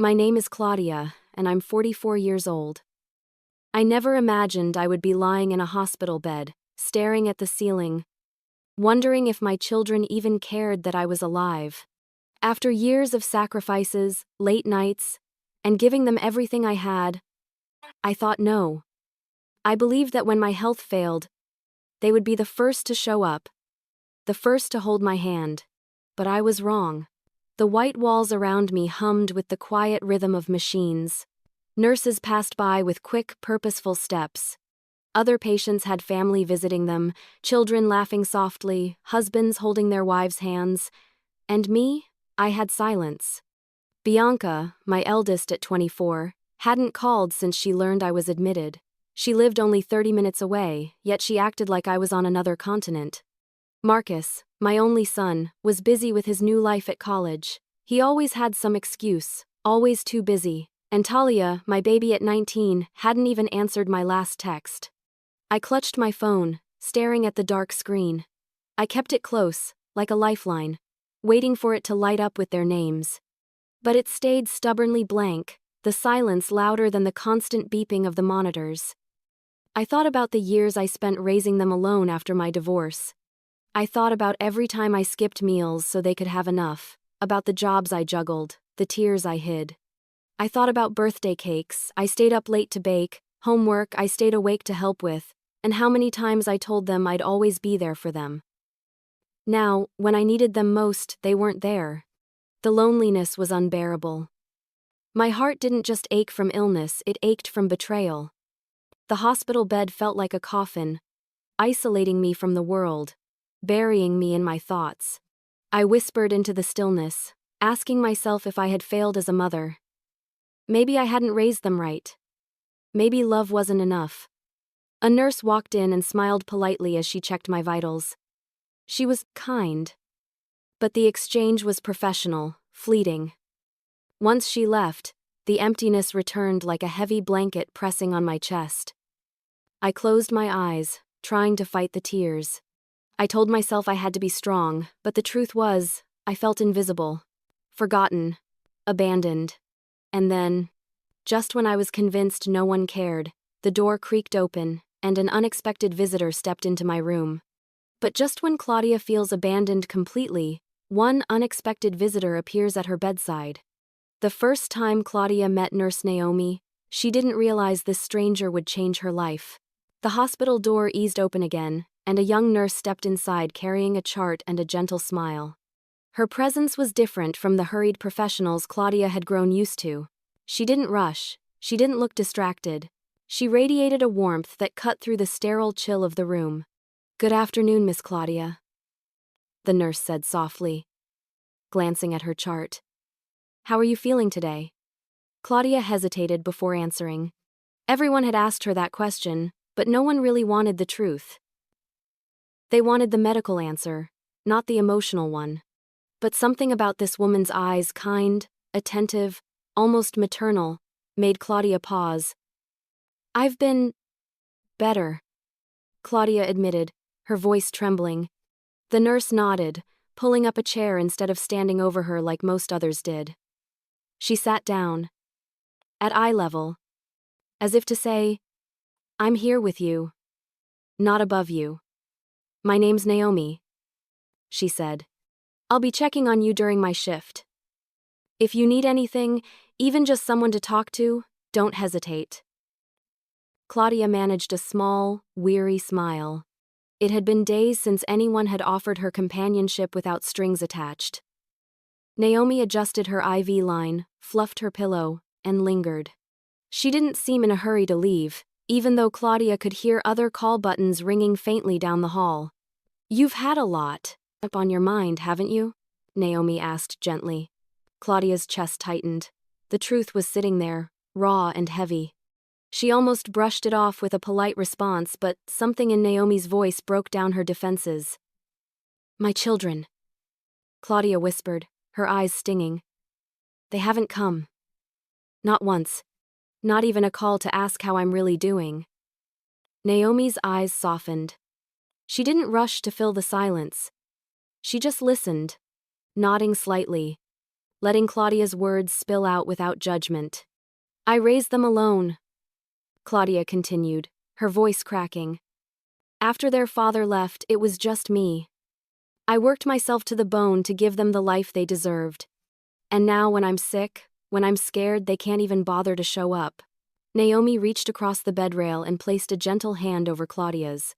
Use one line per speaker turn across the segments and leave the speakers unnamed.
My name is Claudia, and I'm 44 years old. I never imagined I would be lying in a hospital bed, staring at the ceiling, wondering if my children even cared that I was alive. After years of sacrifices, late nights, and giving them everything I had, I thought no. I believed that when my health failed, they would be the first to show up, the first to hold my hand. But I was wrong. The white walls around me hummed with the quiet rhythm of machines. Nurses passed by with quick, purposeful steps. Other patients had family visiting them, children laughing softly, husbands holding their wives' hands. And me, I had silence. Bianca, my eldest at 24, hadn't called since she learned I was admitted. She lived only 30 minutes away, yet she acted like I was on another continent. Marcus, my only son, was busy with his new life at college. He always had some excuse, always too busy. And Talia, my baby at 19, hadn't even answered my last text. I clutched my phone, staring at the dark screen. I kept it close, like a lifeline, waiting for it to light up with their names. But it stayed stubbornly blank, the silence louder than the constant beeping of the monitors. I thought about the years I spent raising them alone after my divorce. I thought about every time I skipped meals so they could have enough, about the jobs I juggled, the tears I hid. I thought about birthday cakes I stayed up late to bake, homework I stayed awake to help with, and how many times I told them I'd always be there for them. Now, when I needed them most, they weren't there. The loneliness was unbearable. My heart didn't just ache from illness, it ached from betrayal. The hospital bed felt like a coffin, isolating me from the world, burying me in my thoughts. I whispered into the stillness, asking myself if I had failed as a mother. Maybe I hadn't raised them right. Maybe love wasn't enough. A nurse walked in and smiled politely as she checked my vitals. She was kind. But the exchange was professional, fleeting. Once she left, the emptiness returned like a heavy blanket pressing on my chest. I closed my eyes, trying to fight the tears. I told myself I had to be strong, but the truth was, I felt invisible, forgotten, abandoned. And then, just when I was convinced no one cared, the door creaked open, and an unexpected visitor stepped into my room. But just when Claudia feels abandoned completely, one unexpected visitor appears at her bedside. The first time Claudia met Nurse Naomi, she didn't realize this stranger would change her life. The hospital door eased open again, and a young nurse stepped inside carrying a chart and a gentle smile. Her presence was different from the hurried professionals Claudia had grown used to. She didn't rush, she didn't look distracted. She radiated a warmth that cut through the sterile chill of the room. "Good afternoon, Miss Claudia," the nurse said softly, glancing at her chart. "How are you feeling today?" Claudia hesitated before answering. Everyone had asked her that question, but no one really wanted the truth. They wanted the medical answer, not the emotional one. But something about this woman's eyes, kind, attentive, almost maternal, made Claudia pause. "I've been better," Claudia admitted, her voice trembling. The nurse nodded, pulling up a chair instead of standing over her like most others did. She sat down, at eye level, as if to say, "I'm here with you, not above you. My name's Naomi," she said. "I'll be checking on you during my shift. If you need anything, even just someone to talk to, don't hesitate." Claudia managed a small, weary smile. It had been days since anyone had offered her companionship without strings attached. Naomi adjusted her IV line, fluffed her pillow, and lingered. She didn't seem in a hurry to leave, even though Claudia could hear other call buttons ringing faintly down the hall. "You've had a lot up on your mind, haven't you?" Naomi asked gently. Claudia's chest tightened. The truth was sitting there, raw and heavy. She almost brushed it off with a polite response, but something in Naomi's voice broke down her defenses. "My children," Claudia whispered, her eyes stinging. "They haven't come. Not once. Not even a call to ask how I'm really doing." Naomi's eyes softened. She didn't rush to fill the silence. She just listened, nodding slightly, letting Claudia's words spill out without judgment. I raised them alone, Claudia continued, her voice cracking. After their father left, it was just me. I worked myself to the bone to give them the life they deserved. And now when I'm sick, when I'm scared, they can't even bother to show up. Naomi reached across the bed rail and placed a gentle hand over Claudia's.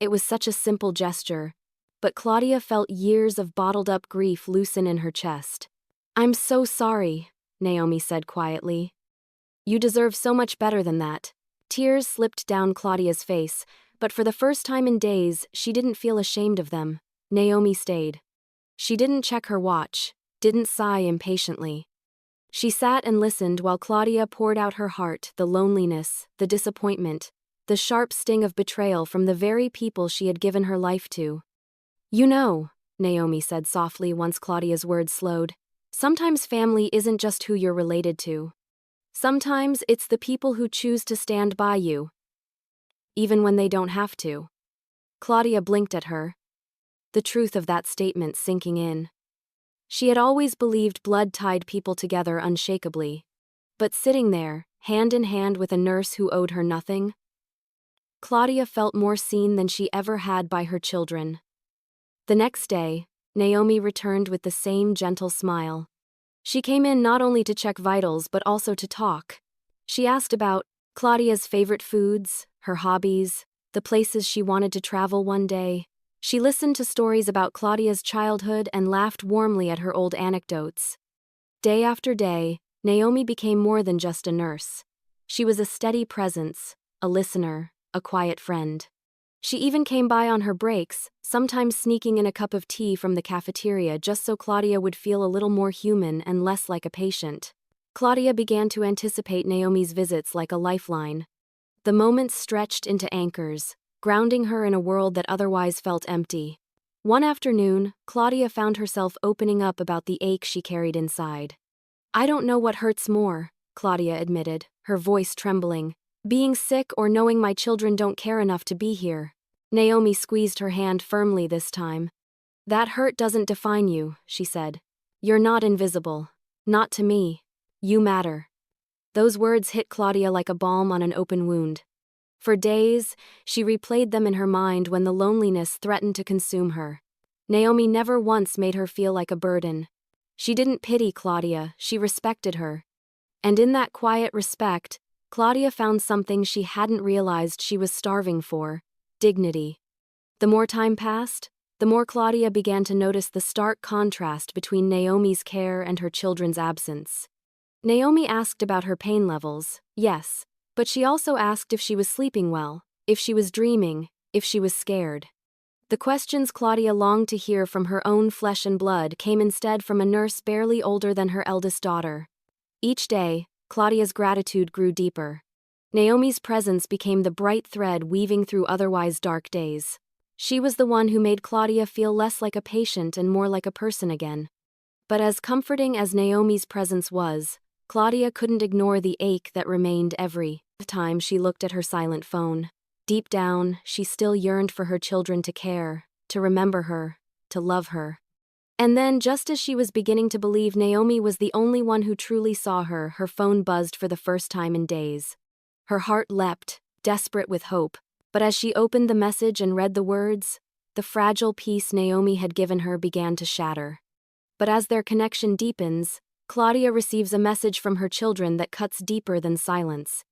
It was such a simple gesture, but Claudia felt years of bottled-up grief loosen in her chest. I'm so sorry, Naomi said quietly. You deserve so much better than that. Tears slipped down Claudia's face, but for the first time in days, she didn't feel ashamed of them. Naomi stayed. She didn't check her watch, didn't sigh impatiently. She sat and listened while Claudia poured out her heart, the loneliness, the disappointment, the sharp sting of betrayal from the very people she had given her life to. You know, Naomi said softly once Claudia's words slowed, sometimes family isn't just who you're related to. Sometimes it's the people who choose to stand by you, even when they don't have to. Claudia blinked at her, the truth of that statement sinking in. She had always believed blood tied people together unshakably. But sitting there, hand in hand with a nurse who owed her nothing, Claudia felt more seen than she ever had by her children. The next day, Naomi returned with the same gentle smile. She came in not only to check vitals but also to talk. She asked about Claudia's favorite foods, her hobbies, the places she wanted to travel one day. She listened to stories about Claudia's childhood and laughed warmly at her old anecdotes. Day after day, Naomi became more than just a nurse. She was a steady presence, a listener, a quiet friend. She even came by on her breaks, sometimes sneaking in a cup of tea from the cafeteria just so Claudia would feel a little more human and less like a patient. Claudia began to anticipate Naomi's visits like a lifeline. The moments stretched into anchors, grounding her in a world that otherwise felt empty. One afternoon, Claudia found herself opening up about the ache she carried inside. I don't know what hurts more, Claudia admitted, her voice trembling. Being sick or knowing my children don't care enough to be here. Naomi squeezed her hand firmly this time. That hurt doesn't define you, she said. You're not invisible. Not to me. You matter. Those words hit Claudia like a balm on an open wound. For days, she replayed them in her mind when the loneliness threatened to consume her. Naomi never once made her feel like a burden. She didn't pity Claudia, she respected her. And in that quiet respect, Claudia found something she hadn't realized she was starving for: dignity. The more time passed, the more Claudia began to notice the stark contrast between Naomi's care and her children's absence. Naomi asked about her pain levels, yes, but she also asked if she was sleeping well, if she was dreaming, if she was scared. The questions Claudia longed to hear from her own flesh and blood came instead from a nurse barely older than her eldest daughter. Each day, Claudia's gratitude grew deeper. Naomi's presence became the bright thread weaving through otherwise dark days. She was the one who made Claudia feel less like a patient and more like a person again. But as comforting as Naomi's presence was, Claudia couldn't ignore the ache that remained every time she looked at her silent phone. Deep down, she still yearned for her children to care, to remember her, to love her. And then, just as she was beginning to believe Naomi was the only one who truly saw her, her phone buzzed for the first time in days. Her heart leapt, desperate with hope, but as she opened the message and read the words, the fragile peace Naomi had given her began to shatter. But as their connection deepens, Claudia receives a message from her children that cuts deeper than silence.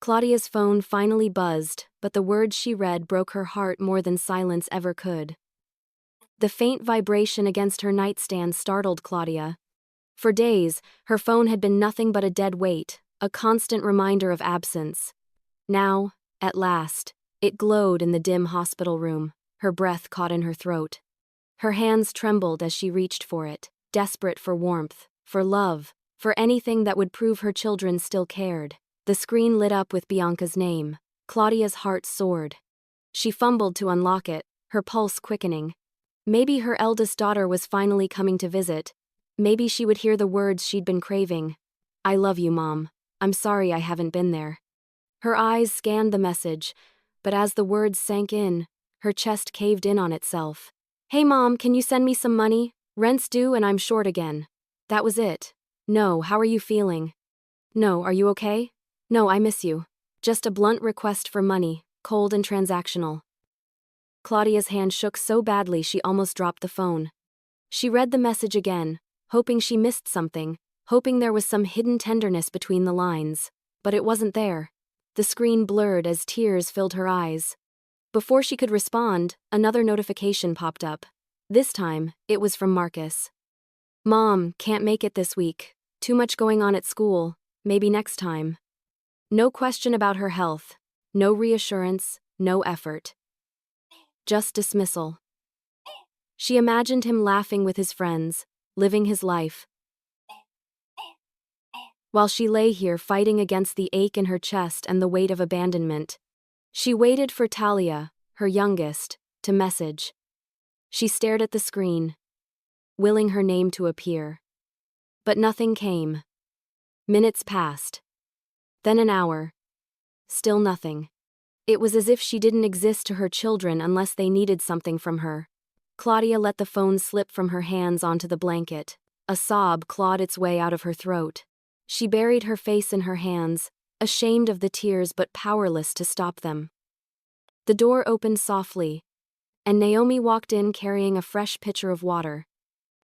Claudia's phone finally buzzed, but the words she read broke her heart more than silence ever could. The faint vibration against her nightstand startled Claudia. For days, her phone had been nothing but a dead weight, a constant reminder of absence. Now, at last, it glowed in the dim hospital room, her breath caught in her throat. Her hands trembled as she reached for it, desperate for warmth, for love, for anything that would prove her children still cared. The screen lit up with Bianca's name. Claudia's heart soared. She fumbled to unlock it, her pulse quickening. Maybe her eldest daughter was finally coming to visit. Maybe she would hear the words she'd been craving. I love you, Mom. I'm sorry I haven't been there. Her eyes scanned the message, but as the words sank in, her chest caved in on itself. Hey Mom, can you send me some money? Rent's due and I'm short again. That was it. No, how are you feeling? No, are you okay? No, I miss you. Just a blunt request for money, cold and transactional. Claudia's hand shook so badly she almost dropped the phone. She read the message again, hoping she missed something, hoping there was some hidden tenderness between the lines. But it wasn't there. The screen blurred as tears filled her eyes. Before she could respond, another notification popped up. This time, it was from Marcus. Mom, can't make it this week. Too much going on at school. Maybe next time. No question about her health. No reassurance, no effort. Just dismissal. She imagined him laughing with his friends, living his life. While she lay here fighting against the ache in her chest and the weight of abandonment, she waited for Talia, her youngest, to message. She stared at the screen, willing her name to appear. But nothing came. Minutes passed. Then an hour. Still nothing. It was as if she didn't exist to her children unless they needed something from her. Claudia let the phone slip from her hands onto the blanket. A sob clawed its way out of her throat. She buried her face in her hands, ashamed of the tears but powerless to stop them. The door opened softly, and Naomi walked in carrying a fresh pitcher of water.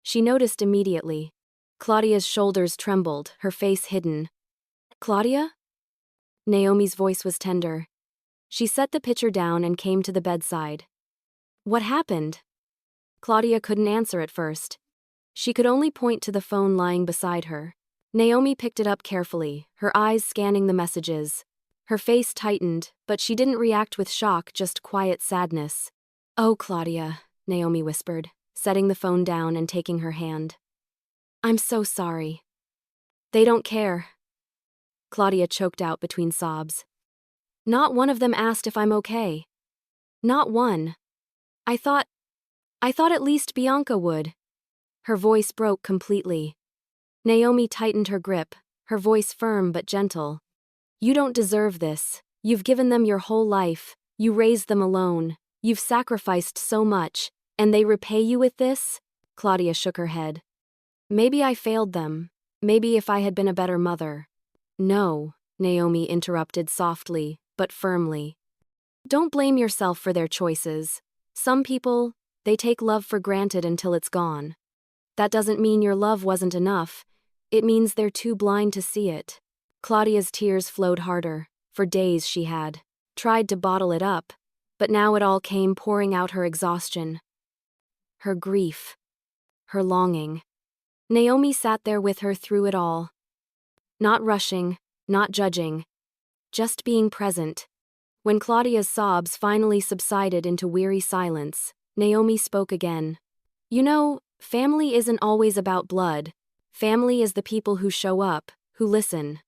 She noticed immediately. Claudia's shoulders trembled, her face hidden. Claudia? Naomi's voice was tender. She set the pitcher down and came to the bedside. What happened? Claudia couldn't answer at first. She could only point to the phone lying beside her. Naomi picked it up carefully, her eyes scanning the messages. Her face tightened, but she didn't react with shock, just quiet sadness. Oh, Claudia, Naomi whispered, setting the phone down and taking her hand. I'm so sorry. They don't care. Claudia choked out between sobs. Not one of them asked if I'm okay. Not one. I thought at least Bianca would. Her voice broke completely. Naomi tightened her grip, her voice firm but gentle. You don't deserve this. You've given them your whole life. You raised them alone. You've sacrificed so much, and they repay you with this? Claudia shook her head. Maybe I failed them. Maybe if I had been a better mother. No, Naomi interrupted softly, but firmly. Don't blame yourself for their choices. Some people, they take love for granted until it's gone. That doesn't mean your love wasn't enough. It means they're too blind to see it. Claudia's tears flowed harder. For days she had tried to bottle it up, but now it all came pouring out, her exhaustion, her grief, her longing. Naomi sat there with her through it all. Not rushing, not judging, just being present. When Claudia's sobs finally subsided into weary silence, Naomi spoke again. You know, family isn't always about blood. Family is the people who show up, who listen,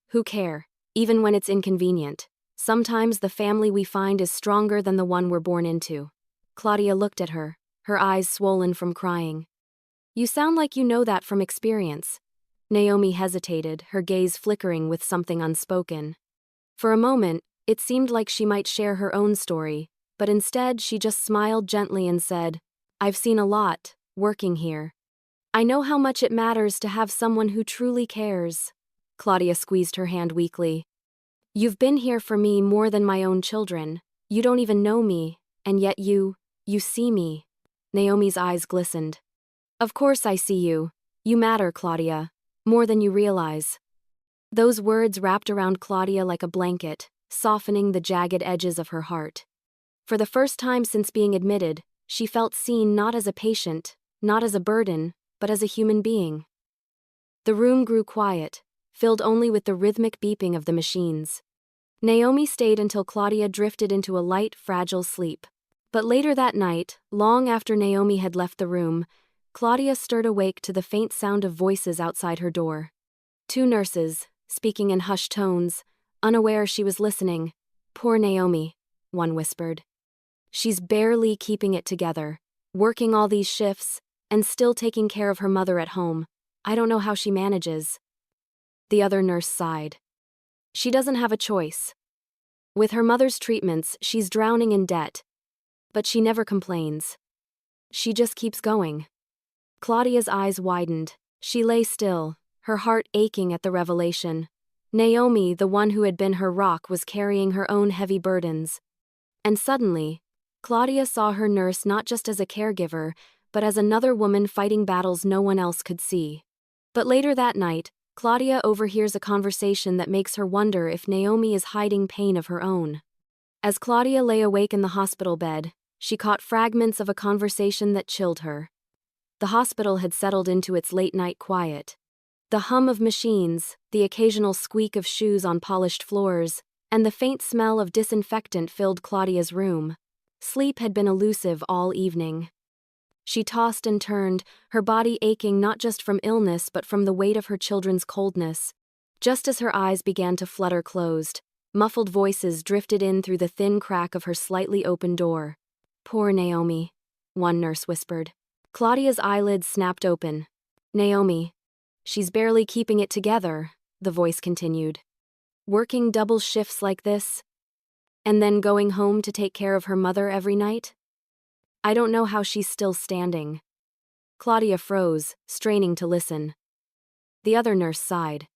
who care, even when it's inconvenient. Sometimes the family we find is stronger than the one we're born into. Claudia looked at her, her eyes swollen from crying. You sound like you know that from experience. Naomi hesitated, her gaze flickering with something unspoken. For a moment, it seemed like she might share her own story, but instead she just smiled gently and said, I've seen a lot, working here. I know how much it matters to have someone who truly cares. Claudia squeezed her hand weakly. You've been here for me more than my own children. You don't even know me, and yet you see me. Naomi's eyes glistened. Of course I see you. You matter, Claudia. More than you realize. Those words wrapped around Claudia like a blanket, softening the jagged edges of her heart. For the first time since being admitted, she felt seen not as a patient, not as a burden, but as a human being. The room grew quiet, filled only with the rhythmic beeping of the machines. Naomi stayed until Claudia drifted into a light, fragile sleep. But later that night, long after Naomi had left the room, Claudia stirred awake to the faint sound of voices outside her door. Two nurses, speaking in hushed tones, unaware she was listening. Poor Naomi, one whispered. She's barely keeping it together, working all these shifts, and still taking care of her mother at home. I don't know how she manages. The other nurse sighed. She doesn't have a choice. With her mother's treatments, she's drowning in debt. But she never complains. She just keeps going. Claudia's eyes widened. She lay still, her heart aching at the revelation. Naomi, the one who had been her rock, was carrying her own heavy burdens. And suddenly, Claudia saw her nurse not just as a caregiver, but as another woman fighting battles no one else could see. But later that night, Claudia overhears a conversation that makes her wonder if Naomi is hiding pain of her own. As Claudia lay awake in the hospital bed, she caught fragments of a conversation that chilled her. The hospital had settled into its late-night quiet. The hum of machines, the occasional squeak of shoes on polished floors, and the faint smell of disinfectant filled Claudia's room. Sleep had been elusive all evening. She tossed and turned, her body aching not just from illness but from the weight of her children's coldness. Just as her eyes began to flutter closed, muffled voices drifted in through the thin crack of her slightly open door. "Poor Naomi," one nurse whispered. Claudia's eyelids snapped open. "Naomi. She's barely keeping it together," the voice continued. "Working double shifts like this? And then going home to take care of her mother every night? I don't know how she's still standing." Claudia froze, straining to listen. The other nurse sighed.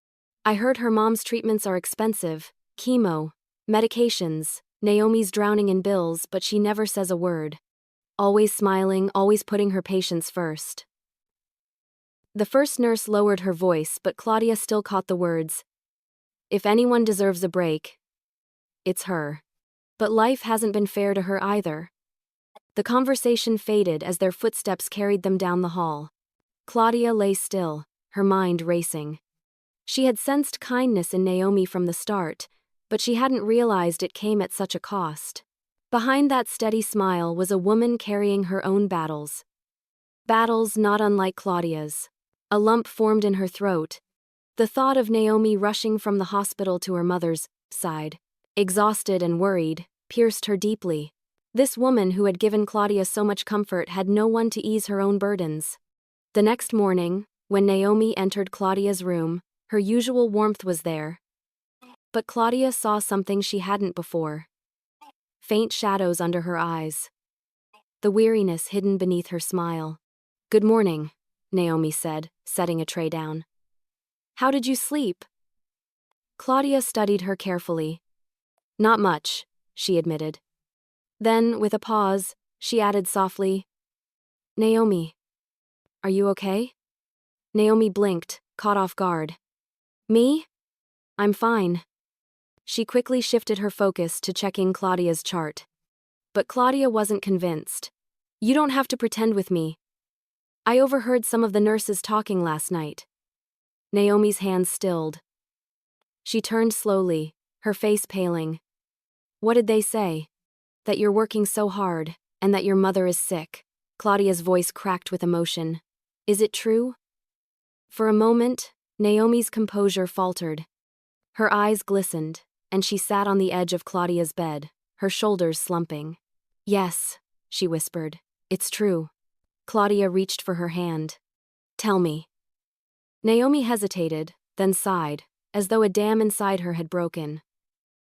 "I heard her mom's treatments are expensive. Chemo, medications, Naomi's drowning in bills, but she never says a word. Always smiling, always putting her patients first." The first nurse lowered her voice, but Claudia still caught the words. "If anyone deserves a break, it's her. But life hasn't been fair to her either." The conversation faded as their footsteps carried them down the hall. Claudia lay still, her mind racing. She had sensed kindness in Naomi from the start, but she hadn't realized it came at such a cost. Behind that steady smile was a woman carrying her own battles. Battles not unlike Claudia's. A lump formed in her throat. The thought of Naomi rushing from the hospital to her mother's side, exhausted and worried, pierced her deeply. This woman who had given Claudia so much comfort had no one to ease her own burdens. The next morning, when Naomi entered Claudia's room, her usual warmth was there. But Claudia saw something she hadn't before. Faint shadows under her eyes. The weariness hidden beneath her smile. "Good morning," Naomi said, setting a tray down. "How did you sleep?" Claudia studied her carefully. "Not much," she admitted. Then, with a pause, she added softly, "Naomi, are you okay?" Naomi blinked, caught off guard. "Me? I'm fine." She quickly shifted her focus to checking Claudia's chart. But Claudia wasn't convinced. "You don't have to pretend with me. I overheard some of the nurses talking last night." Naomi's hands stilled. She turned slowly, her face paling. "What did they say?" "That you're working so hard, and that your mother is sick." Claudia's voice cracked with emotion. "Is it true?" For a moment, Naomi's composure faltered. Her eyes glistened, and she sat on the edge of Claudia's bed, her shoulders slumping. "Yes," she whispered. "It's true." Claudia reached for her hand. "Tell me." Naomi hesitated, then sighed, as though a dam inside her had broken.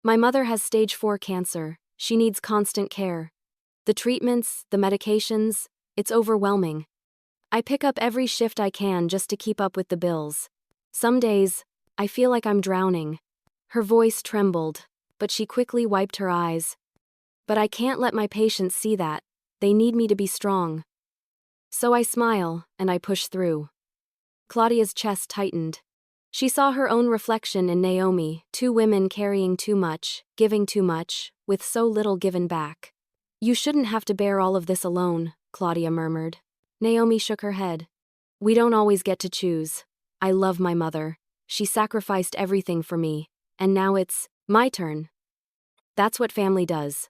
"My mother has stage 4 cancer. She needs constant care. The treatments, the medications, it's overwhelming. I pick up every shift I can just to keep up with the bills. Some days, I feel like I'm drowning." Her voice trembled, but she quickly wiped her eyes. "But I can't let my patients see that. They need me to be strong. So I smile, and I push through." Claudia's chest tightened. She saw her own reflection in Naomi, two women carrying too much, giving too much, with so little given back. "You shouldn't have to bear all of this alone," Claudia murmured. Naomi shook her head. "We don't always get to choose. I love my mother. She sacrificed everything for me, and now it's my turn. That's what family does."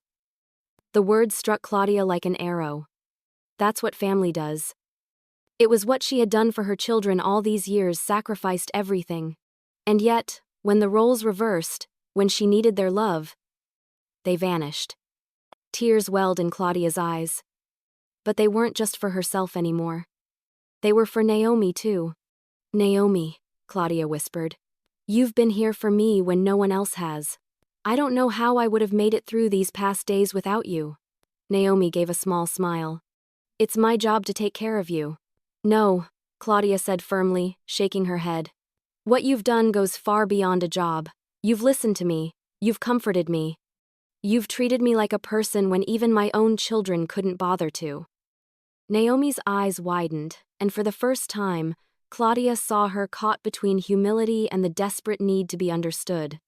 The words struck Claudia like an arrow. That's what family does. It was what she had done for her children all these years, sacrificed everything. And yet, when the roles reversed, when she needed their love, they vanished. Tears welled in Claudia's eyes. But they weren't just for herself anymore. They were for Naomi too. "Naomi," Claudia whispered. "You've been here for me when no one else has. I don't know how I would have made it through these past days without you." Naomi gave a small smile. "It's my job to take care of you." "No," Claudia said firmly, shaking her head. What you've done goes far beyond a job. You've listened to me. You've comforted me. You've treated me like a person when even my own children couldn't bother to. Naomi's eyes widened, and for the first time, Claudia saw her caught between humility and the desperate need to be understood.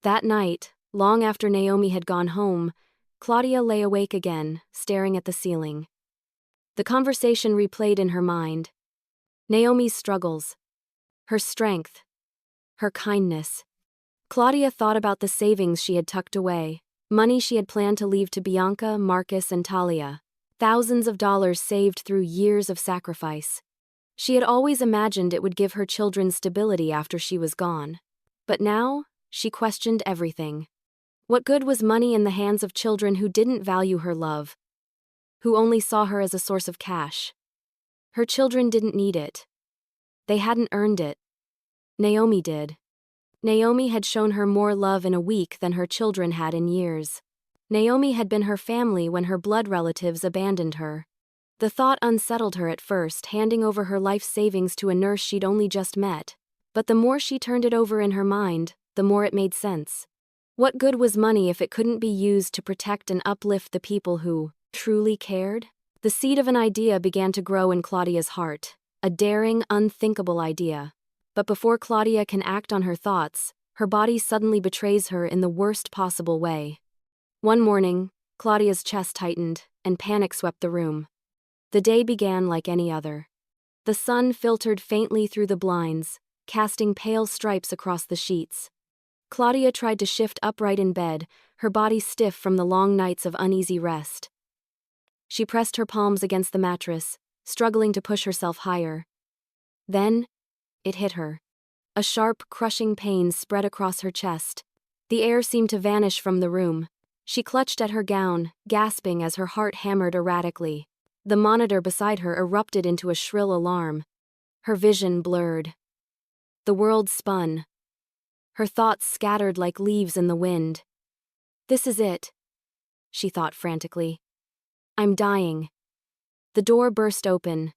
That night, long after Naomi had gone home, Claudia lay awake again, staring at the ceiling. The conversation replayed in her mind. Naomi's struggles. Her strength. Her kindness. Claudia thought about the savings she had tucked away, money she had planned to leave to Bianca, Marcus, and Talia. Thousands of dollars saved through years of sacrifice. She had always imagined it would give her children stability after she was gone. But now, she questioned everything. What good was money in the hands of children who didn't value her love, who only saw her as a source of cash? Her children didn't need it. They hadn't earned it. Naomi did. Naomi had shown her more love in a week than her children had in years. Naomi had been her family when her blood relatives abandoned her. The thought unsettled her at first, handing over her life savings to a nurse she'd only just met. But the more she turned it over in her mind, the more it made sense. What good was money if it couldn't be used to protect and uplift the people who truly cared? The seed of an idea began to grow in Claudia's heart, a daring, unthinkable idea. But before Claudia can act on her thoughts, her body suddenly betrays her in the worst possible way. One morning, Claudia's chest tightened, and panic swept the room. The day began like any other. The sun filtered faintly through the blinds, casting pale stripes across the sheets. Claudia tried to shift upright in bed, her body stiff from the long nights of uneasy rest. She pressed her palms against the mattress, struggling to push herself higher. Then, it hit her. A sharp, crushing pain spread across her chest. The air seemed to vanish from the room. She clutched at her gown, gasping as her heart hammered erratically. The monitor beside her erupted into a shrill alarm. Her vision blurred. The world spun. Her thoughts scattered like leaves in the wind. This is it, she thought frantically. I'm dying. The door burst open.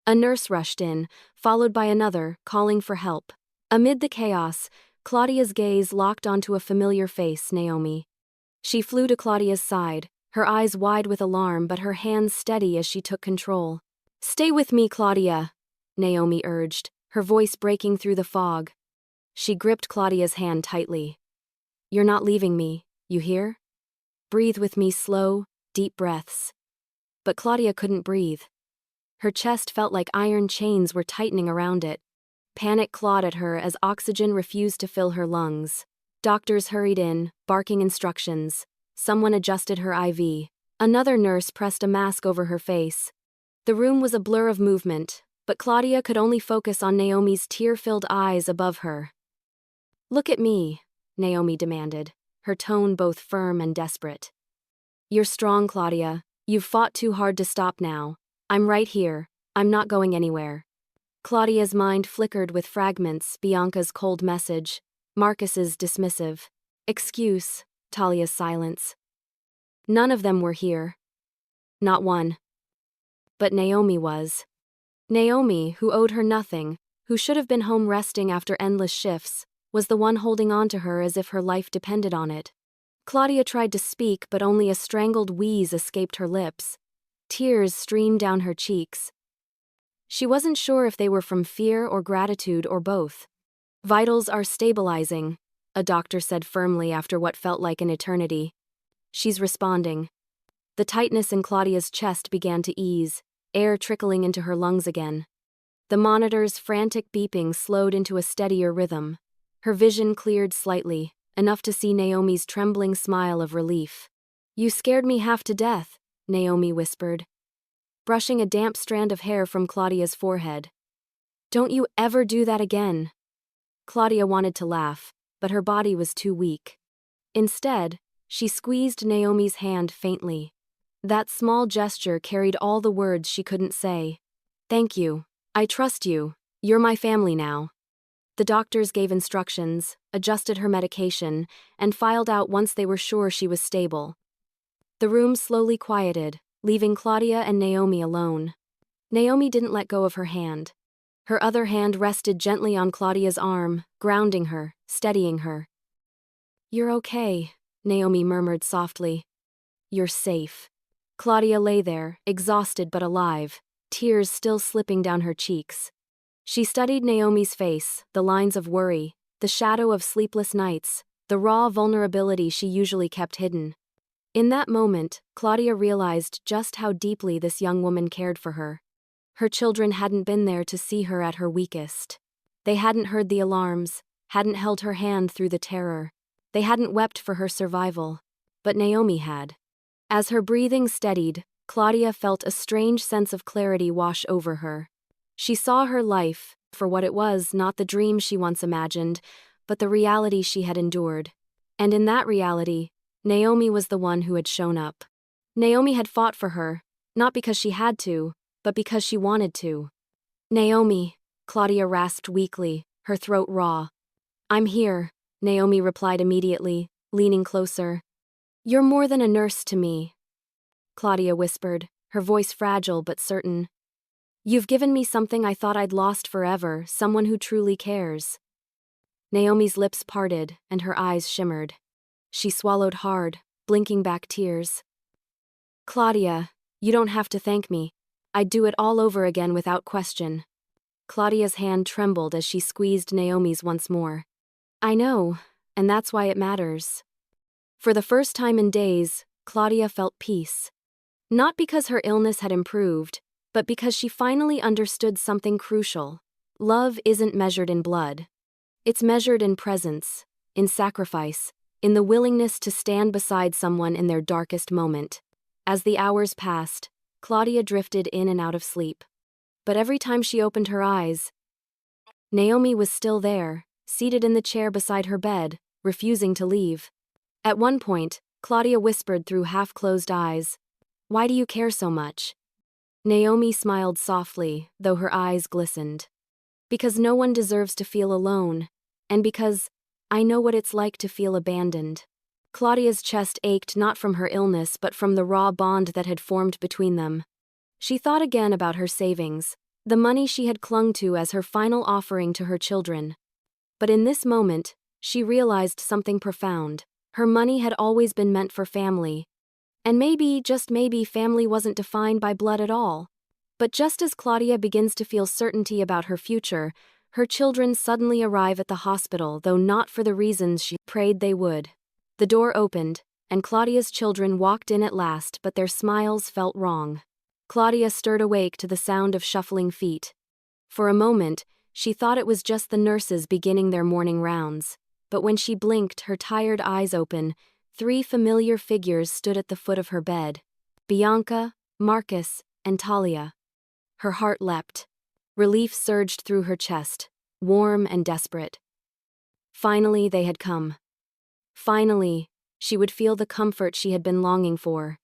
A nurse rushed in, followed by another, calling for help. Amid the chaos, Claudia's gaze locked onto a familiar face, Naomi. She flew to Claudia's side, her eyes wide with alarm but her hands steady as she took control. Stay with me, Claudia, Naomi urged, her voice breaking through the fog. She gripped Claudia's hand tightly. You're not leaving me, you hear? Breathe with me, slow, deep breaths. But Claudia couldn't breathe. Her chest felt like iron chains were tightening around it. Panic clawed at her as oxygen refused to fill her lungs. Doctors hurried in, barking instructions. Someone adjusted her IV. Another nurse pressed a mask over her face. The room was a blur of movement, but Claudia could only focus on Naomi's tear-filled eyes above her. Look at me, Naomi demanded, her tone both firm and desperate. You're strong, Claudia. You've fought too hard to stop now. I'm right here. I'm not going anywhere. Claudia's mind flickered with fragments, Bianca's cold message, Marcus's dismissive excuse, Talia's silence. None of them were here. Not one. But Naomi was. Naomi, who owed her nothing, who should have been home resting after endless shifts, was the one holding on to her as if her life depended on it. Claudia tried to speak, but only a strangled wheeze escaped her lips. Tears streamed down her cheeks. She wasn't sure if they were from fear or gratitude or both. Vitals are stabilizing, a doctor said firmly after what felt like an eternity. She's responding. The tightness in Claudia's chest began to ease, air trickling into her lungs again. The monitor's frantic beeping slowed into a steadier rhythm. Her vision cleared slightly, enough to see Naomi's trembling smile of relief. You scared me half to death, Naomi whispered, brushing a damp strand of hair from Claudia's forehead. Don't you ever do that again. Claudia wanted to laugh, but her body was too weak. Instead, she squeezed Naomi's hand faintly. That small gesture carried all the words she couldn't say. Thank you. I trust you. You're my family now. The doctors gave instructions, adjusted her medication, and filed out once they were sure she was stable. The room slowly quieted, leaving Claudia and Naomi alone. Naomi didn't let go of her hand. Her other hand rested gently on Claudia's arm, grounding her, steadying her. "You're okay," Naomi murmured softly. "You're safe." Claudia lay there, exhausted but alive, tears still slipping down her cheeks. She studied Naomi's face, the lines of worry, the shadow of sleepless nights, the raw vulnerability she usually kept hidden. In that moment, Claudia realized just how deeply this young woman cared for her. Her children hadn't been there to see her at her weakest. They hadn't heard the alarms, hadn't held her hand through the terror. They hadn't wept for her survival. But Naomi had. As her breathing steadied, Claudia felt a strange sense of clarity wash over her. She saw her life for what it was, not the dream she once imagined, but the reality she had endured. And in that reality, Naomi was the one who had shown up. Naomi had fought for her, not because she had to, but because she wanted to. "Naomi," Claudia rasped weakly, her throat raw. "I'm here," Naomi replied immediately, leaning closer. "You're more than a nurse to me," Claudia whispered, her voice fragile but certain. "You've given me something I thought I'd lost forever, someone who truly cares." Naomi's lips parted, and her eyes shimmered. She swallowed hard, blinking back tears. "Claudia, you don't have to thank me. I'd do it all over again without question." Claudia's hand trembled as she squeezed Naomi's once more. "I know, and that's why it matters." For the first time in days, Claudia felt peace. Not because her illness had improved, but because she finally understood something crucial. Love isn't measured in blood. It's measured in presence, in sacrifice, in the willingness to stand beside someone in their darkest moment. As the hours passed, Claudia drifted in and out of sleep. But every time she opened her eyes, Naomi was still there, seated in the chair beside her bed, refusing to leave. At one point, Claudia whispered through half-closed eyes, "Why do you care so much?" Naomi smiled softly, though her eyes glistened. "Because no one deserves to feel alone, and because I know what it's like to feel abandoned." Claudia's chest ached not from her illness but from the raw bond that had formed between them. She thought again about her savings, the money she had clung to as her final offering to her children. But in this moment, she realized something profound. Her money had always been meant for family. And maybe, just maybe, family wasn't defined by blood at all. But just as Claudia begins to feel certainty about her future, her children suddenly arrive at the hospital, though not for the reasons she prayed they would. The door opened, and Claudia's children walked in at last, but their smiles felt wrong. Claudia stirred awake to the sound of shuffling feet. For a moment, she thought it was just the nurses beginning their morning rounds. But when she blinked, her tired eyes open, 3 familiar figures stood at the foot of her bed. Bianca, Marcus, and Talia. Her heart leapt. Relief surged through her chest, warm and desperate. Finally, they had come. Finally, she would feel the comfort she had been longing for.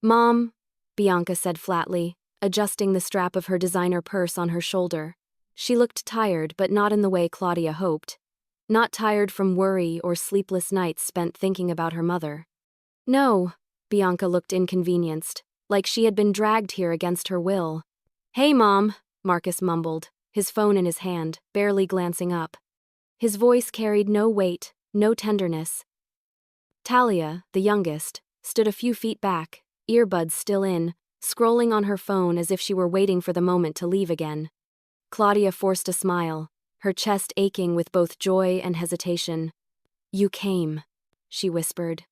"Mom," Bianca said flatly, adjusting the strap of her designer purse on her shoulder. She looked tired, but not in the way Claudia hoped. Not tired from worry or sleepless nights spent thinking about her mother. "No," Bianca looked inconvenienced, like she had been dragged here against her will. "Hey, Mom," Marcus mumbled, his phone in his hand, barely glancing up. His voice carried no weight, no tenderness. Talia, the youngest, stood a few feet back, earbuds still in, scrolling on her phone as if she were waiting for the moment to leave again. Claudia forced a smile, her chest aching with both joy and hesitation. "You came," she whispered,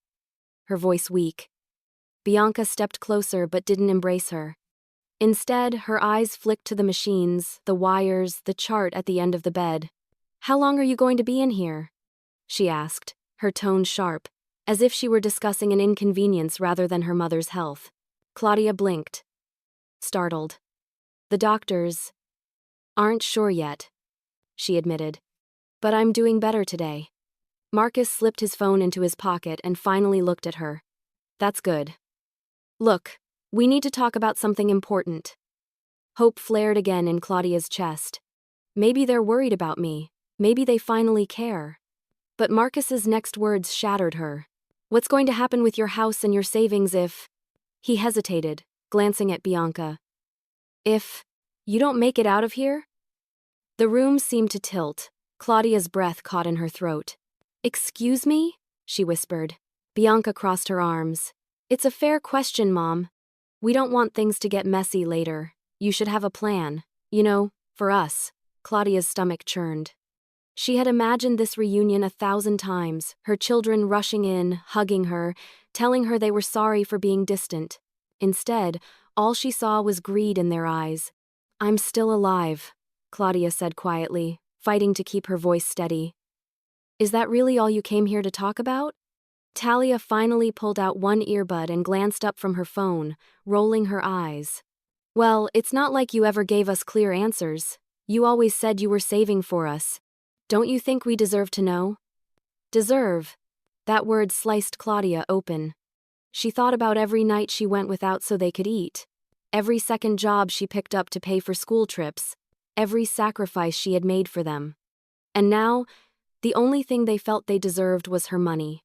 her voice weak. Bianca stepped closer but didn't embrace her. Instead, her eyes flicked to the machines, the wires, the chart at the end of the bed. "How long are you going to be in here?" she asked, her tone sharp, as if she were discussing an inconvenience rather than her mother's health. Claudia blinked, startled. "The doctors aren't sure yet," she admitted. "But I'm doing better today." Marcus slipped his phone into his pocket and finally looked at her. "That's good. Look, we need to talk about something important." Hope flared again in Claudia's chest. Maybe they're worried about me. Maybe they finally care. But Marcus's next words shattered her. "What's going to happen with your house and your savings if—" He hesitated, glancing at Bianca. "If you don't make it out of here?" The room seemed to tilt. Claudia's breath caught in her throat. "Excuse me?" she whispered. Bianca crossed her arms. "It's a fair question, Mom. We don't want things to get messy later. You should have a plan. You know, for us." Claudia's stomach churned. She had imagined this reunion 1,000 times, her children rushing in, hugging her, telling her they were sorry for being distant. Instead, all she saw was greed in their eyes. "I'm still alive," Claudia said quietly, fighting to keep her voice steady. "Is that really all you came here to talk about?" Talia finally pulled out one earbud and glanced up from her phone, rolling her eyes. "Well, it's not like you ever gave us clear answers. You always said you were saving for us. Don't you think we deserve to know?" Deserve? That word sliced Claudia open. She thought about every night she went without so they could eat, every second job she picked up to pay for school trips, every sacrifice she had made for them. And now, the only thing they felt they deserved was her money.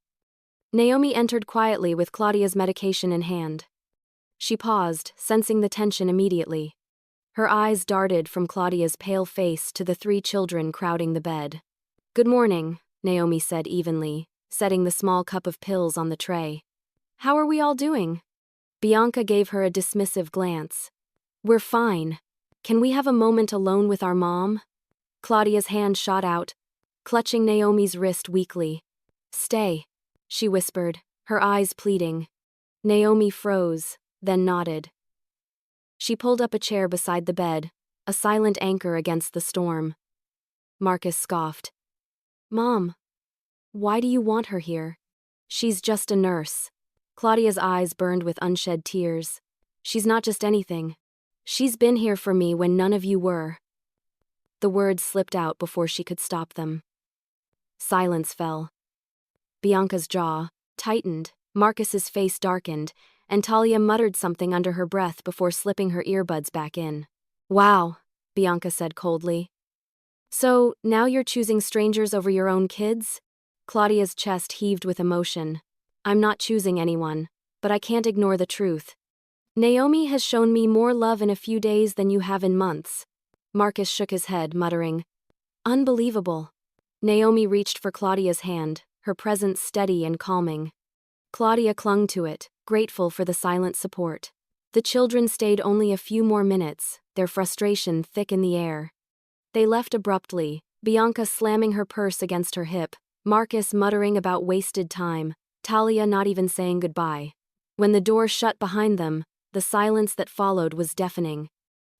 Naomi entered quietly with Claudia's medication in hand. She paused, sensing the tension immediately. Her eyes darted from Claudia's pale face to the 3 children crowding the bed. "Good morning," Naomi said evenly, setting the small cup of pills on the tray. "How are we all doing?" Bianca gave her a dismissive glance. "We're fine. Can we have a moment alone with our mom?" Claudia's hand shot out, clutching Naomi's wrist weakly. "Stay," she whispered, her eyes pleading. Naomi froze, then nodded. She pulled up a chair beside the bed, a silent anchor against the storm. Marcus scoffed. "Mom, why do you want her here?" "She's just a nurse." Claudia's eyes burned with unshed tears. "She's not just anything. She's been here for me when none of you were." The words slipped out before she could stop them. Silence fell. Bianca's jaw tightened, Marcus's face darkened, and Talia muttered something under her breath before slipping her earbuds back in. "Wow," Bianca said coldly. "So, now you're choosing strangers over your own kids?" Claudia's chest heaved with emotion. "I'm not choosing anyone, but I can't ignore the truth. Naomi has shown me more love in a few days than you have in months." Marcus shook his head, muttering, "Unbelievable." Naomi reached for Claudia's hand, her presence steady and calming. Claudia clung to it, grateful for the silent support. The children stayed only a few more minutes, their frustration thick in the air. They left abruptly, Bianca slamming her purse against her hip, Marcus muttering about wasted time, Talia not even saying goodbye. When the door shut behind them, the silence that followed was deafening.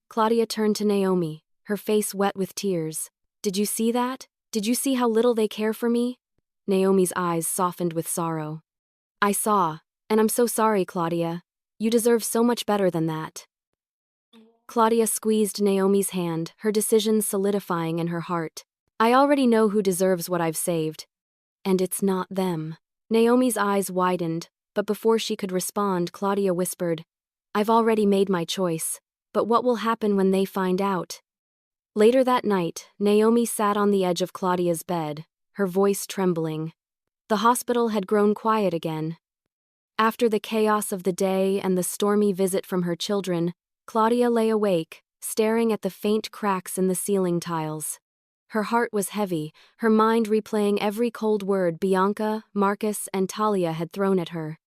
Claudia turned to Naomi, her face wet with tears. "Did you see that? Did you see how little they care for me?" Naomi's eyes softened with sorrow. "I saw, and I'm so sorry, Claudia. You deserve so much better than that." Claudia squeezed Naomi's hand, her decision solidifying in her heart. "I already know who deserves what I've saved. And it's not them." Naomi's eyes widened, but before she could respond, Claudia whispered, "I've already made my choice, but what will happen when they find out?" Later that night, Naomi sat on the edge of Claudia's bed, her voice trembling. The hospital had grown quiet again. After the chaos of the day and the stormy visit from her children, Claudia lay awake, staring at the faint cracks in the ceiling tiles. Her heart was heavy, her mind replaying every cold word Bianca, Marcus, and Talia had thrown at her.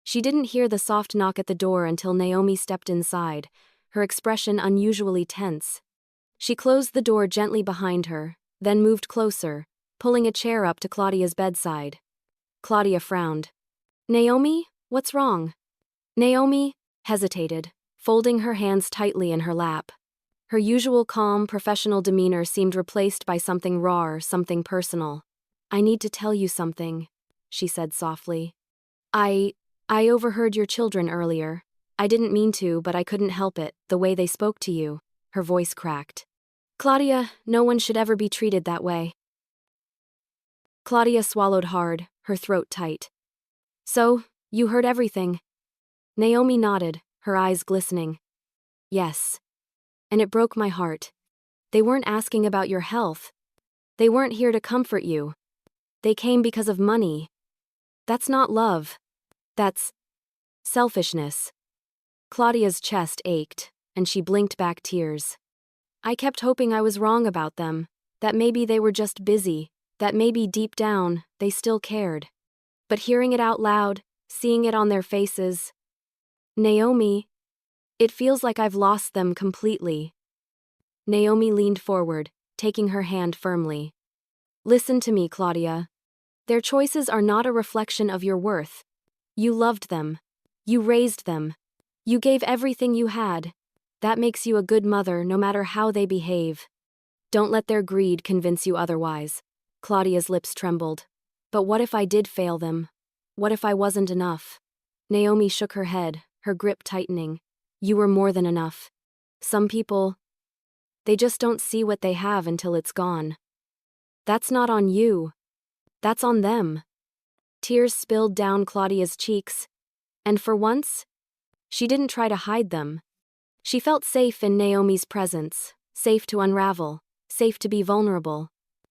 She didn't hear the soft knock at the door until Naomi stepped inside, her expression unusually tense. She closed the door gently behind her, then moved closer, pulling a chair up to Claudia's bedside. Claudia frowned. "Naomi, what's wrong?" Naomi hesitated, folding her hands tightly in her lap. Her usual calm, professional demeanor seemed replaced by something raw, something personal. "I need to tell you something," she said softly. I overheard your children earlier. I didn't mean to, but I couldn't help it, the way they spoke to you." Her voice cracked. "Claudia, no one should ever be treated that way." Claudia swallowed hard, her throat tight. "So, you heard everything?" Naomi nodded, her eyes glistening. "Yes. And it broke my heart. They weren't asking about your health. They weren't here to comfort you. They came because of money. That's not love. That's selfishness." Claudia's chest ached, and she blinked back tears. I kept hoping I was wrong about them, that maybe they were just busy, that maybe deep down, they still cared. But hearing it out loud, seeing it on their faces, Naomi, it feels like I've lost them completely. Naomi leaned forward, taking her hand firmly. Listen to me, Claudia. Their choices are not a reflection of your worth. You loved them. You raised them. You gave everything you had. That makes you a good mother no matter how they behave. Don't let their greed convince you otherwise. Claudia's lips trembled. But what if I did fail them? What if I wasn't enough? Naomi shook her head, her grip tightening. You were more than enough. Some people, they just don't see what they have until it's gone. That's not on you. That's on them. Tears spilled down Claudia's cheeks, and for once, she didn't try to hide them. She felt safe in Naomi's presence, safe to unravel, safe to be vulnerable.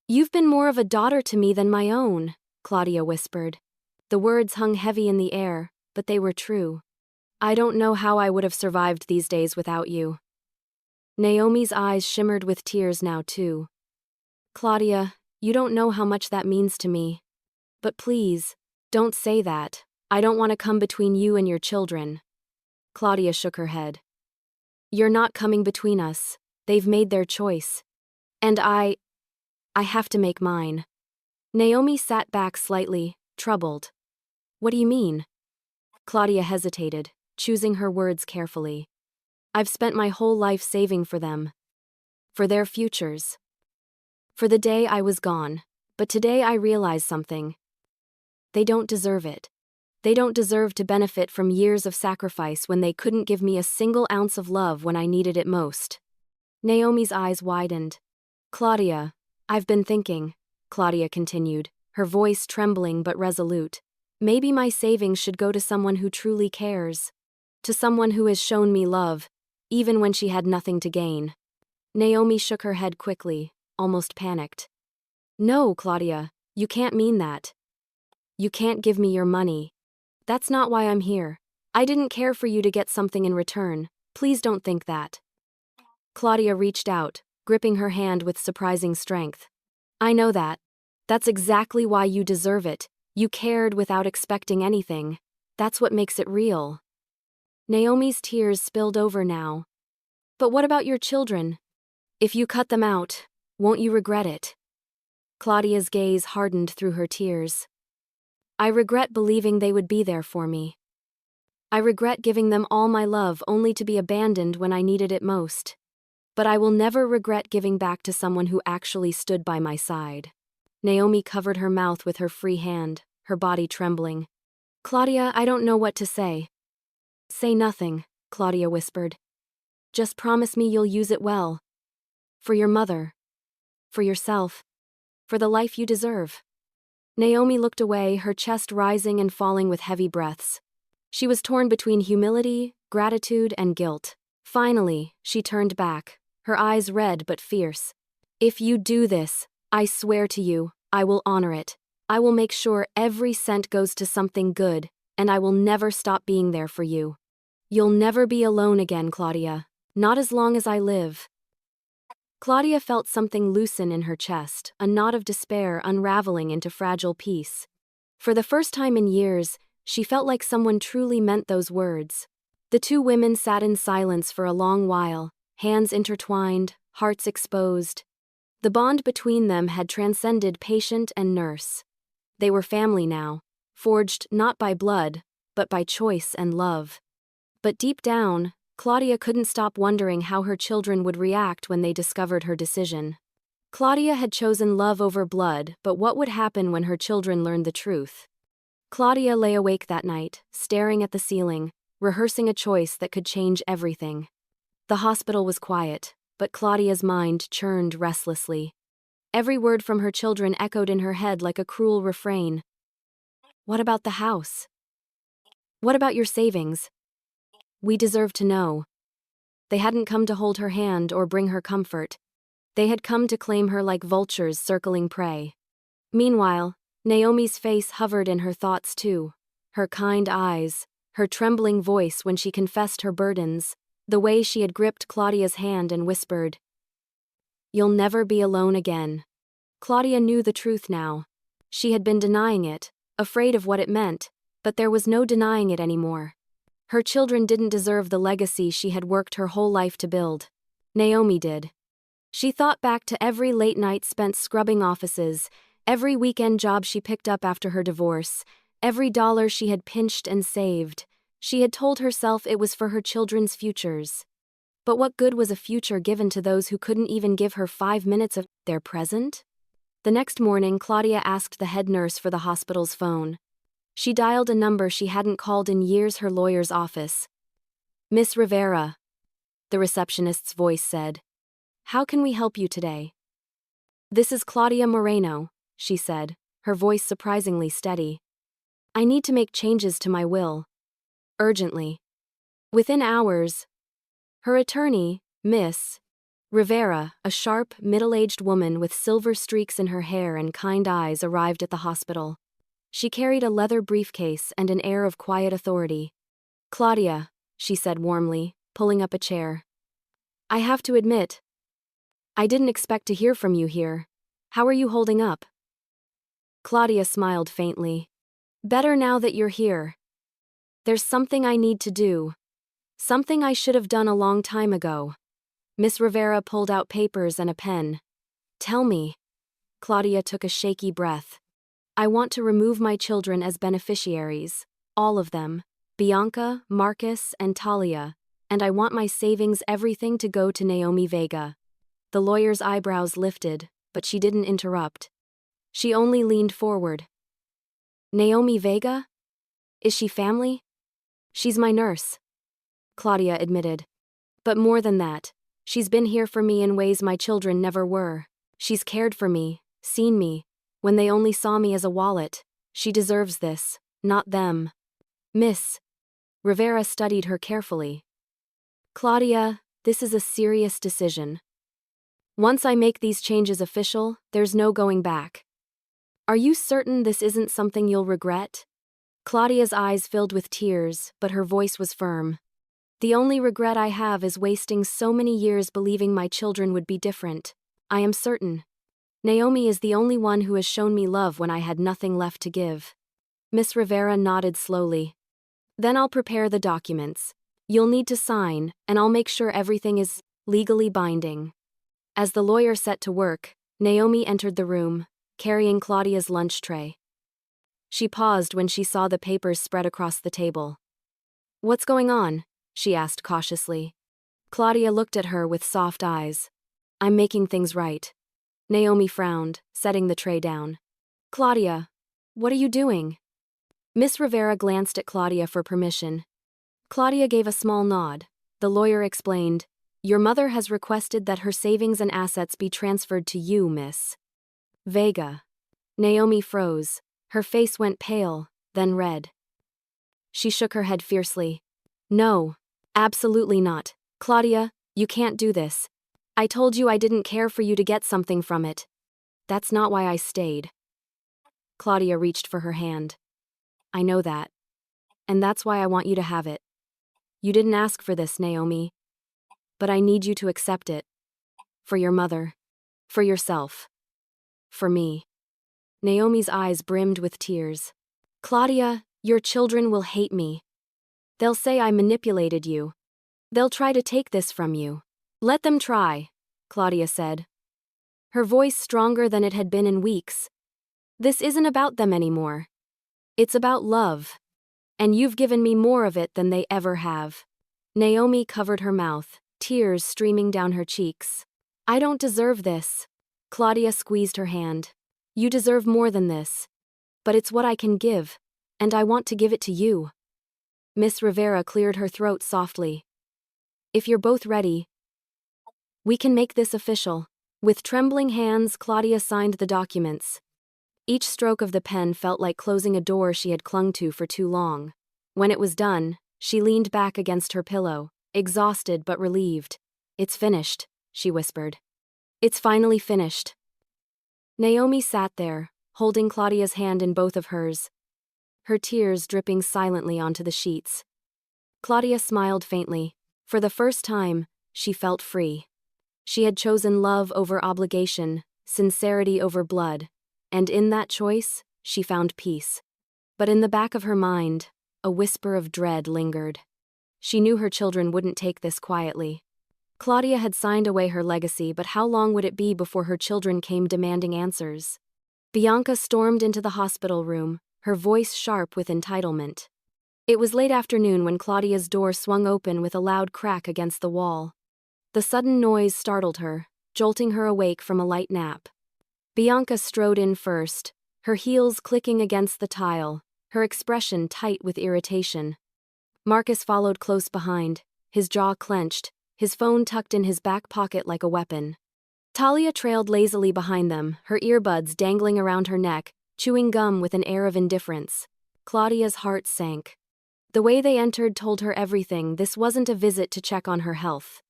You've been more of a daughter to me than my own, Claudia whispered. The words hung heavy in the air, but they were true. I don't know how I would have survived these days without you. Naomi's eyes shimmered with tears now too. Claudia, you don't know how much that means to me. But please, don't say that. I don't want to come between you and your children. Claudia shook her head. You're not coming between us. They've made their choice. And I have to make mine. Naomi sat back slightly, troubled. What do you mean? Claudia hesitated, choosing her words carefully. I've spent my whole life saving for them. For their futures. For the day I was gone. But today I realize something. They don't deserve it. They don't deserve to benefit from years of sacrifice when they couldn't give me a single ounce of love when I needed it most. Naomi's eyes widened. Claudia, I've been thinking, Claudia continued, her voice trembling but resolute. Maybe my savings should go to someone who truly cares. To someone who has shown me love, even when she had nothing to gain. Naomi shook her head quickly, almost panicked. No, Claudia, you can't mean that. You can't give me your money. That's not why I'm here. I didn't care for you to get something in return. Please don't think that. Claudia reached out, gripping her hand with surprising strength. I know that. That's exactly why you deserve it. You cared without expecting anything. That's what makes it real. Naomi's tears spilled over now. But what about your children? If you cut them out, won't you regret it? Claudia's gaze hardened through her tears. I regret believing they would be there for me. I regret giving them all my love only to be abandoned when I needed it most. But I will never regret giving back to someone who actually stood by my side. Naomi covered her mouth with her free hand, her body trembling. Claudia, I don't know what to say. Say nothing, Claudia whispered. Just promise me you'll use it well. For your mother. For yourself. For the life you deserve. Naomi looked away, her chest rising and falling with heavy breaths. She was torn between humility, gratitude, and guilt. Finally, she turned back, her eyes red but fierce. If you do this, I swear to you, I will honor it. I will make sure every cent goes to something good, and I will never stop being there for you. You'll never be alone again, Claudia. Not as long as I live. Claudia felt something loosen in her chest, a knot of despair unraveling into fragile peace. For the first time in years, she felt like someone truly meant those words. The two women sat in silence for a long while, hands intertwined, hearts exposed. The bond between them had transcended patient and nurse. They were family now, forged not by blood, but by choice and love. But deep down, Claudia couldn't stop wondering how her children would react when they discovered her decision. Claudia had chosen love over blood, but what would happen when her children learned the truth? Claudia lay awake that night, staring at the ceiling, rehearsing a choice that could change everything. The hospital was quiet, but Claudia's mind churned restlessly. Every word from her children echoed in her head like a cruel refrain. What about the house? What about your savings? We deserve to know. They hadn't come to hold her hand or bring her comfort. They had come to claim her like vultures circling prey. Meanwhile, Naomi's face hovered in her thoughts too. Her kind eyes, her trembling voice when she confessed her burdens, the way she had gripped Claudia's hand and whispered, You'll never be alone again. Claudia knew the truth now. She had been denying it, afraid of what it meant, but there was no denying it anymore. Her children didn't deserve the legacy she had worked her whole life to build. Naomi did. She thought back to every late night spent scrubbing offices, every weekend job she picked up after her divorce, every dollar she had pinched and saved. She had told herself it was for her children's futures. But what good was a future given to those who couldn't even give her 5 minutes of their present? The next morning, Claudia asked the head nurse for the hospital's phone. She dialed a number she hadn't called in years, her lawyer's office. "Miss Rivera," the receptionist's voice said. "How can we help you today?" "This is Claudia Moreno," she said, her voice surprisingly steady. "I need to make changes to my will. Urgently." Within hours, her attorney, Miss Rivera, a sharp, middle-aged woman with silver streaks in her hair and kind eyes, arrived at the hospital. She carried a leather briefcase and an air of quiet authority. "Claudia," she said warmly, pulling up a chair. "I have to admit, I didn't expect to hear from you here. How are you holding up?" Claudia smiled faintly. "Better now that you're here. There's something I need to do. Something I should have done a long time ago." Miss Rivera pulled out papers and a pen. "Tell me." Claudia took a shaky breath. "I want to remove my children as beneficiaries. All of them. Bianca, Marcus, and Talia. And I want my savings, everything, to go to Naomi Vega." The lawyer's eyebrows lifted, but she didn't interrupt. She only leaned forward. "Naomi Vega? Is she family?" "She's my nurse," Claudia admitted. "But more than that, she's been here for me in ways my children never were. She's cared for me, seen me, when they only saw me as a wallet. She deserves this, not them." Miss Rivera studied her carefully. "Claudia, this is a serious decision. Once I make these changes official, there's no going back. Are you certain this isn't something you'll regret?" Claudia's eyes filled with tears, but her voice was firm. "The only regret I have is wasting so many years believing my children would be different. I am certain. Naomi is the only one who has shown me love when I had nothing left to give." Miss Rivera nodded slowly. "Then I'll prepare the documents. You'll need to sign, and I'll make sure everything is legally binding." As the lawyer set to work, Naomi entered the room, carrying Claudia's lunch tray. She paused when she saw the papers spread across the table. "What's going on?" she asked cautiously. Claudia looked at her with soft eyes. "I'm making things right." Naomi frowned, setting the tray down. "Claudia, what are you doing?" Miss Rivera glanced at Claudia for permission. Claudia gave a small nod. The lawyer explained, "Your mother has requested that her savings and assets be transferred to you, Miss Vega." Naomi froze. Her face went pale, then red. She shook her head fiercely. "No, absolutely not. Claudia, you can't do this. I told you I didn't care for you to get something from it. That's not why I stayed." Claudia reached for her hand. "I know that. And that's why I want you to have it. You didn't ask for this, Naomi. But I need you to accept it. For your mother. For yourself. For me." Naomi's eyes brimmed with tears. "Claudia, your children will hate me. They'll say I manipulated you. They'll try to take this from you." "Let them try," Claudia said, her voice stronger than it had been in weeks. "This isn't about them anymore. It's about love. And you've given me more of it than they ever have." Naomi covered her mouth, tears streaming down her cheeks. "I don't deserve this." Claudia squeezed her hand. "You deserve more than this. But it's what I can give, and I want to give it to you." Miss Rivera cleared her throat softly. "If you're both ready, we can make this official." With trembling hands, Claudia signed the documents. Each stroke of the pen felt like closing a door she had clung to for too long. When it was done, she leaned back against her pillow, exhausted but relieved. "It's finished," she whispered. "It's finally finished." Naomi sat there, holding Claudia's hand in both of hers, her tears dripping silently onto the sheets. Claudia smiled faintly. For the first time, she felt free. She had chosen love over obligation, sincerity over blood, and in that choice, she found peace. But in the back of her mind, a whisper of dread lingered. She knew her children wouldn't take this quietly. Claudia had signed away her legacy, but how long would it be before her children came demanding answers? Bianca stormed into the hospital room, her voice sharp with entitlement. It was late afternoon when Claudia's door swung open with a loud crack against the wall. The sudden noise startled her, jolting her awake from a light nap. Bianca strode in first, her heels clicking against the tile, her expression tight with irritation. Marcus followed close behind, his jaw clenched, his phone tucked in his back pocket like a weapon. Talia trailed lazily behind them, her earbuds dangling around her neck, chewing gum with an air of indifference. Claudia's heart sank. The way they entered told her everything. This wasn't a visit to check on her health.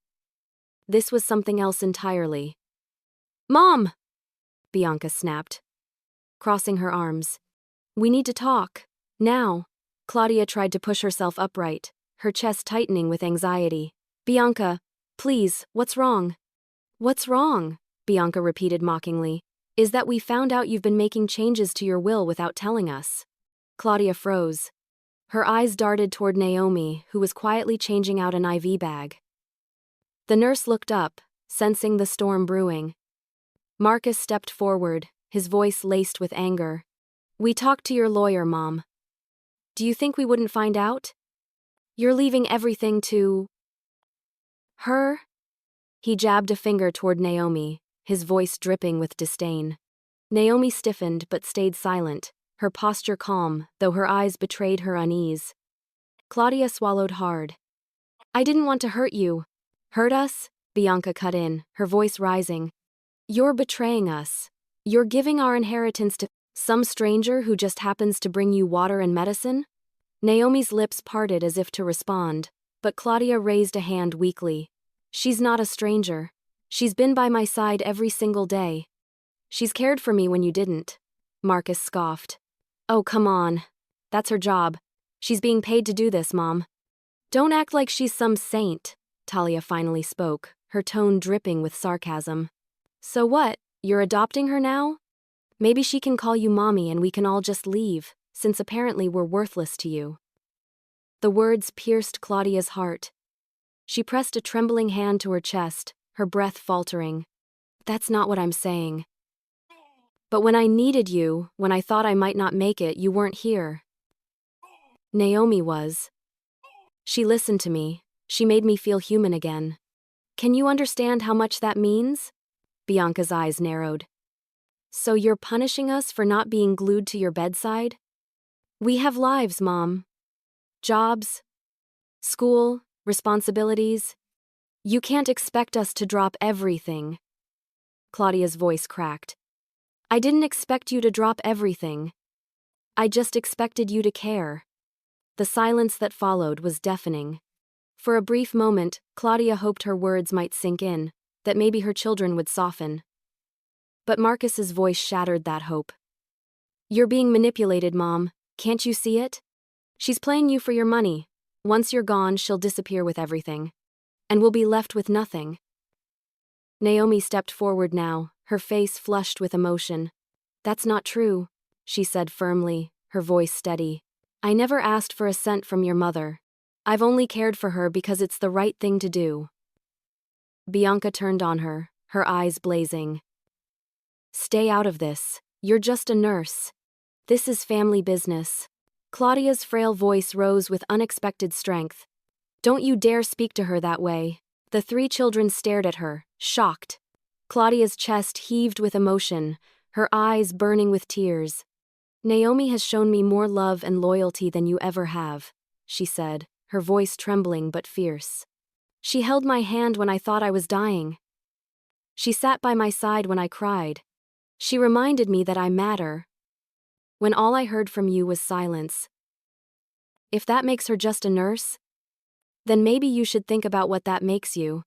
This was something else entirely. "Mom!" Bianca snapped, crossing her arms. "We need to talk. Now." Claudia tried to push herself upright, her chest tightening with anxiety. "Bianca, please, what's wrong?" "What's wrong?" Bianca repeated mockingly. "Is that we found out you've been making changes to your will without telling us." Claudia froze. Her eyes darted toward Naomi, who was quietly changing out an IV bag. The nurse looked up, sensing the storm brewing. Marcus stepped forward, his voice laced with anger. "We talked to your lawyer, Mom. Do you think we wouldn't find out? You're leaving everything to her?" He jabbed a finger toward Naomi, his voice dripping with disdain. Naomi stiffened but stayed silent, her posture calm, though her eyes betrayed her unease. Claudia swallowed hard. "I didn't want to hurt you." "Hurt us?" Bianca cut in, her voice rising. "You're betraying us. You're giving our inheritance to some stranger who just happens to bring you water and medicine?" Naomi's lips parted as if to respond, but Claudia raised a hand weakly. "She's not a stranger. She's been by my side every single day. She's cared for me when you didn't." Marcus scoffed. "Oh, come on. That's her job. She's being paid to do this, Mom." "Don't act like she's some saint," Talia finally spoke, her tone dripping with sarcasm. "So what, you're adopting her now? Maybe she can call you Mommy and we can all just leave, since apparently we're worthless to you." The words pierced Claudia's heart. She pressed a trembling hand to her chest, her breath faltering. "That's not what I'm saying. But when I needed you, when I thought I might not make it, you weren't here. Naomi was. She listened to me. She made me feel human again. Can you understand how much that means?" Bianca's eyes narrowed. "So you're punishing us for not being glued to your bedside? We have lives, Mom. Jobs, school, responsibilities. You can't expect us to drop everything." Claudia's voice cracked. "I didn't expect you to drop everything. I just expected you to care." The silence that followed was deafening. For a brief moment, Claudia hoped her words might sink in, that maybe her children would soften. But Marcus's voice shattered that hope. "You're being manipulated, Mom. Can't you see it? She's playing you for your money. Once you're gone, she'll disappear with everything. And we'll be left with nothing." Naomi stepped forward now, her face flushed with emotion. "That's not true," she said firmly, her voice steady. "I never asked for a cent from your mother. I've only cared for her because it's the right thing to do." Bianca turned on her, her eyes blazing. "Stay out of this. You're just a nurse. This is family business." Claudia's frail voice rose with unexpected strength. "Don't you dare speak to her that way." The three children stared at her, shocked. Claudia's chest heaved with emotion, her eyes burning with tears. "Naomi has shown me more love and loyalty than you ever have," she said, her voice trembling but fierce. "She held my hand when I thought I was dying. She sat by my side when I cried. She reminded me that I matter. When all I heard from you was silence. If that makes her just a nurse, then maybe you should think about what that makes you."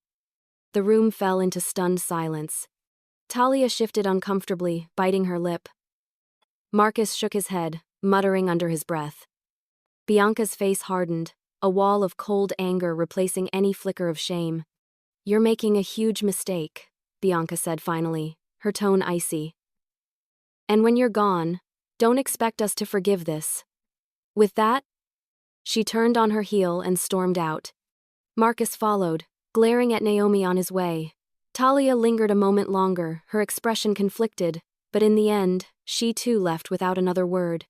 The room fell into stunned silence. Talia shifted uncomfortably, biting her lip. Marcus shook his head, muttering under his breath. Bianca's face hardened, a wall of cold anger replacing any flicker of shame. You're making a huge mistake, Bianca said finally, her tone icy. And when you're gone, don't expect us to forgive this. With that, she turned on her heel and stormed out. Marcus followed, glaring at Naomi on his way. Talia lingered a moment longer, her expression conflicted, but in the end, she too left without another word.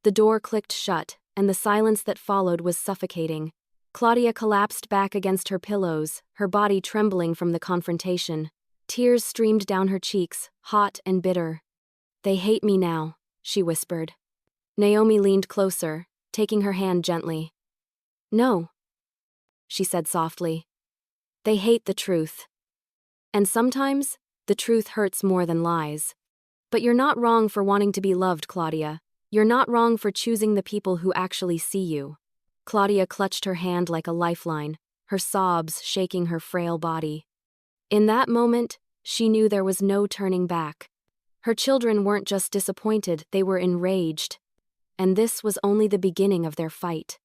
The door clicked shut, and the silence that followed was suffocating. Claudia collapsed back against her pillows, her body trembling from the confrontation. Tears streamed down her cheeks, hot and bitter. They hate me now, she whispered. Naomi leaned closer, taking her hand gently. No, she said softly. They hate the truth. And sometimes, the truth hurts more than lies. But you're not wrong for wanting to be loved, Claudia. You're not wrong for choosing the people who actually see you. Claudia clutched her hand like a lifeline, her sobs shaking her frail body. In that moment, she knew there was no turning back. Her children weren't just disappointed, they were enraged. And this was only the beginning of their fight.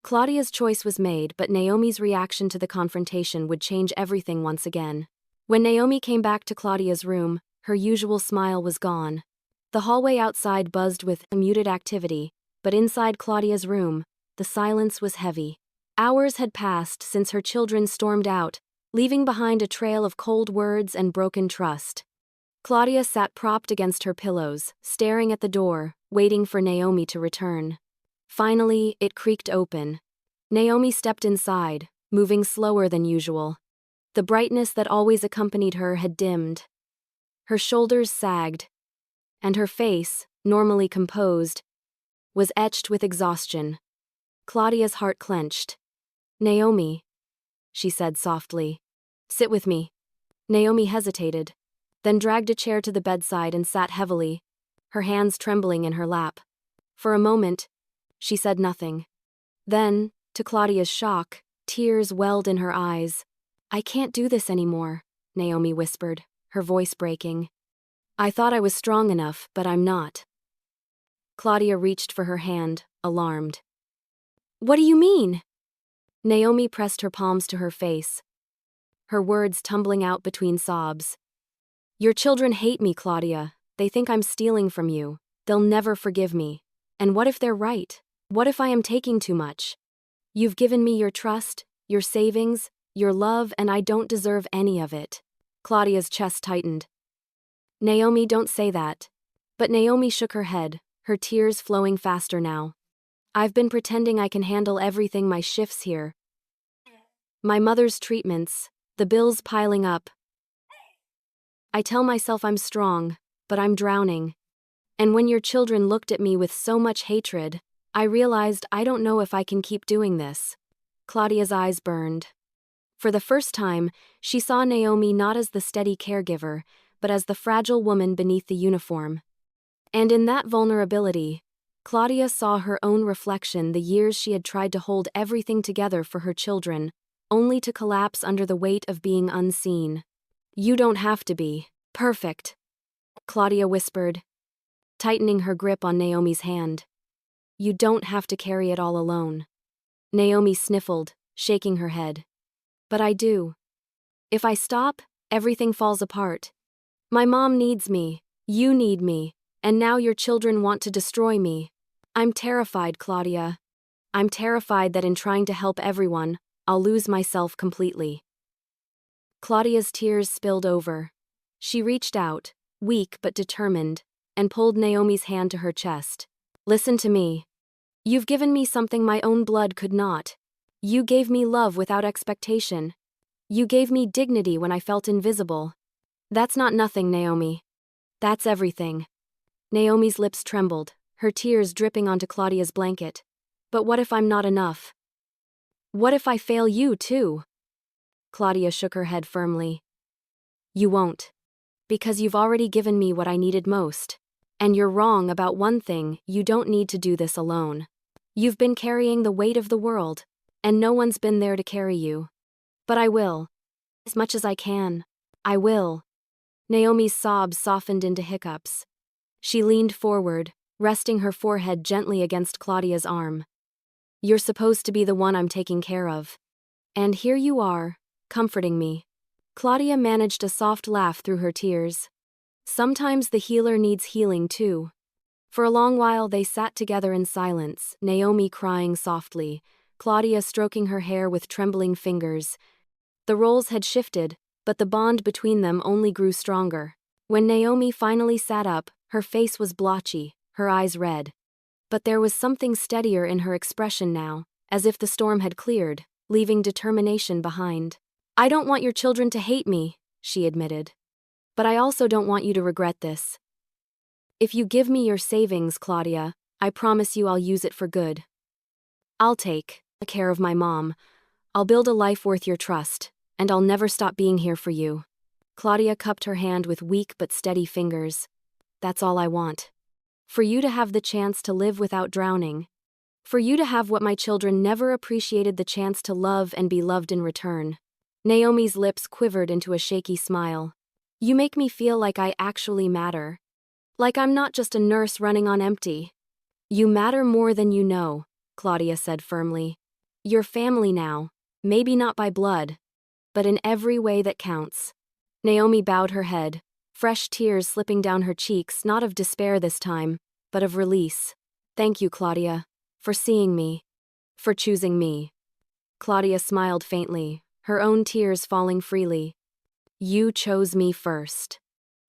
Claudia's choice was made, but Naomi's reaction to the confrontation would change everything once again. When Naomi came back to Claudia's room, her usual smile was gone. The hallway outside buzzed with muted activity, but inside Claudia's room, the silence was heavy. Hours had passed since her children stormed out, leaving behind a trail of cold words and broken trust. Claudia sat propped against her pillows, staring at the door, waiting for Naomi to return. Finally, it creaked open. Naomi stepped inside, moving slower than usual. The brightness that always accompanied her had dimmed. Her shoulders sagged, and her face, normally composed, was etched with exhaustion. Claudia's heart clenched. Naomi, she said softly. Sit with me. Naomi hesitated, then dragged a chair to the bedside and sat heavily, her hands trembling in her lap. For a moment, she said nothing. Then, to Claudia's shock, tears welled in her eyes. I can't do this anymore, Naomi whispered, her voice breaking. I thought I was strong enough, but I'm not. Claudia reached for her hand, alarmed. What do you mean? Naomi pressed her palms to her face, her words tumbling out between sobs. Your children hate me, Claudia. They think I'm stealing from you. They'll never forgive me. And what if they're right? What if I am taking too much? You've given me your trust, your savings, your love, and I don't deserve any of it. Claudia's chest tightened. Naomi, don't say that. But Naomi shook her head, her tears flowing faster now. I've been pretending I can handle everything, my shifts here. My mother's treatments, the bills piling up. I tell myself I'm strong, but I'm drowning. And when your children looked at me with so much hatred, I realized I don't know if I can keep doing this. Claudia's eyes burned. For the first time, she saw Naomi not as the steady caregiver, but as the fragile woman beneath the uniform. And in that vulnerability, Claudia saw her own reflection, the years she had tried to hold everything together for her children, only to collapse under the weight of being unseen. You don't have to be perfect, Claudia whispered, tightening her grip on Naomi's hand. You don't have to carry it all alone. Naomi sniffled, shaking her head. But I do. If I stop, everything falls apart. My mom needs me, you need me, and now your children want to destroy me. I'm terrified, Claudia. I'm terrified that in trying to help everyone, I'll lose myself completely. Claudia's tears spilled over. She reached out, weak but determined, and pulled Naomi's hand to her chest. Listen to me. You've given me something my own blood could not. You gave me love without expectation. You gave me dignity when I felt invisible. That's not nothing, Naomi. That's everything. Naomi's lips trembled, her tears dripping onto Claudia's blanket. But what if I'm not enough? What if I fail you, too? Claudia shook her head firmly. You won't. Because you've already given me what I needed most. And you're wrong about one thing, you don't need to do this alone. You've been carrying the weight of the world, and no one's been there to carry you. But I will. As much as I can. I will. Naomi's sobs softened into hiccups. She leaned forward, resting her forehead gently against Claudia's arm. You're supposed to be the one I'm taking care of. And here you are, comforting me, Claudia managed a soft laugh through her tears. Sometimes the healer needs healing too. For a long while they sat together in silence, Naomi crying softly, Claudia stroking her hair with trembling fingers. The roles had shifted, but the bond between them only grew stronger. When Naomi finally sat up, her face was blotchy, her eyes red. But there was something steadier in her expression now, as if the storm had cleared, leaving determination behind. "I don't want your children to hate me," she admitted. "But I also don't want you to regret this. If you give me your savings, Claudia, I promise you I'll use it for good. I'll take care of my mom. I'll build a life worth your trust, and I'll never stop being here for you." Claudia cupped her hand with weak but steady fingers. "That's all I want. For you to have the chance to live without drowning. For you to have what my children never appreciated, the chance to love and be loved in return." Naomi's lips quivered into a shaky smile. "You make me feel like I actually matter. Like I'm not just a nurse running on empty." "You matter more than you know," Claudia said firmly. "You're family now, maybe not by blood, but in every way that counts." Naomi bowed her head, fresh tears slipping down her cheeks, not of despair this time, but of release. "Thank you, Claudia, for seeing me, for choosing me." Claudia smiled faintly, her own tears falling freely. "You chose me first.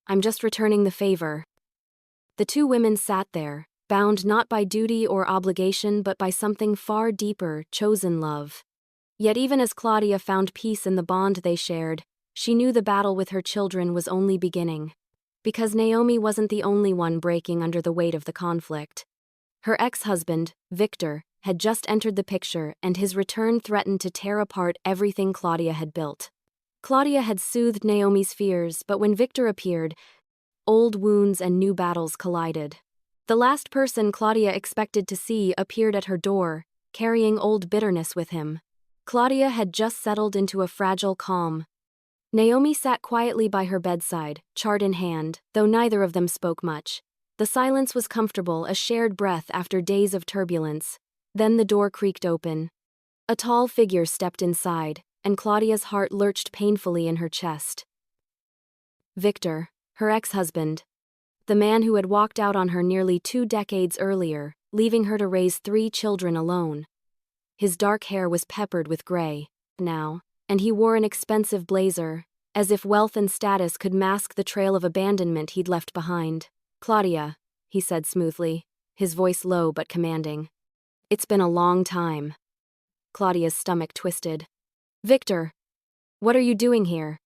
I'm just returning the favor." The two women sat there, bound not by duty or obligation but by something far deeper, chosen love. Yet even as Claudia found peace in the bond they shared, she knew the battle with her children was only beginning. Because Naomi wasn't the only one breaking under the weight of the conflict. Her ex-husband, Victor, had just entered the picture, and his return threatened to tear apart everything Claudia had built. Claudia had soothed Naomi's fears, but when Victor appeared, old wounds and new battles collided. The last person Claudia expected to see appeared at her door, carrying old bitterness with him. Claudia had just settled into a fragile calm. Naomi sat quietly by her bedside, chart in hand, though neither of them spoke much. The silence was comfortable, a shared breath after days of turbulence. Then the door creaked open. A tall figure stepped inside, and Claudia's heart lurched painfully in her chest. Victor, her ex-husband. The man who had walked out on her nearly 2 decades earlier, leaving her to raise 3 children alone. His dark hair was peppered with gray, now, and he wore an expensive blazer, as if wealth and status could mask the trail of abandonment he'd left behind. "Claudia," he said smoothly, his voice low but commanding. "It's been a long time." Claudia's stomach twisted. "Victor, what are you doing here?"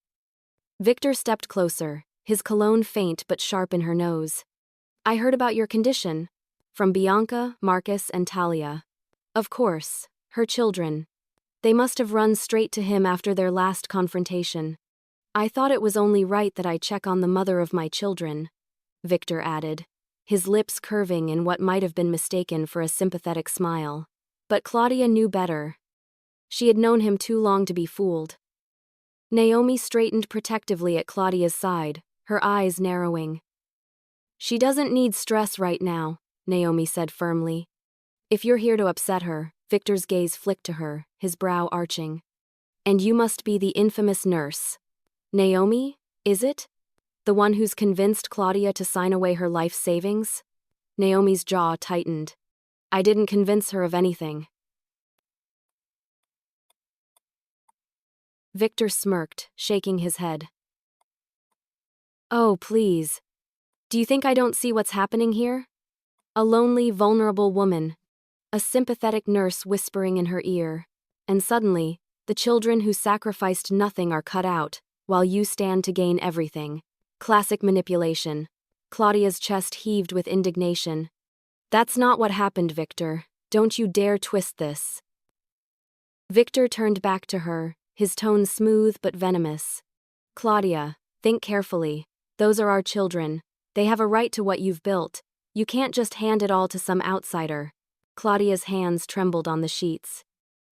Victor stepped closer, his cologne faint but sharp in her nose. "I heard about your condition. From Bianca, Marcus, and Talia. Of course, her children. They must have run straight to him after their last confrontation. I thought it was only right that I check on the mother of my children," Victor added, his lips curving in what might have been mistaken for a sympathetic smile. But Claudia knew better. She had known him too long to be fooled. Naomi straightened protectively at Claudia's side, her eyes narrowing. "She doesn't need stress right now," Naomi said firmly. "If you're here to upset her," Victor's gaze flicked to her, his brow arching. "And you must be the infamous nurse. Naomi, is it? The one who's convinced Claudia to sign away her life savings?" Naomi's jaw tightened. "I didn't convince her of anything." Victor smirked, shaking his head. "Oh, please. Do you think I don't see what's happening here? A lonely, vulnerable woman. A sympathetic nurse whispering in her ear. And suddenly, the children who sacrificed nothing are cut out, while you stand to gain everything. Classic manipulation." Claudia's chest heaved with indignation. "That's not what happened, Victor. Don't you dare twist this." Victor turned back to her, his tone smooth but venomous. "Claudia, think carefully. Those are our children. They have a right to what you've built. You can't just hand it all to some outsider." Claudia's hands trembled on the sheets.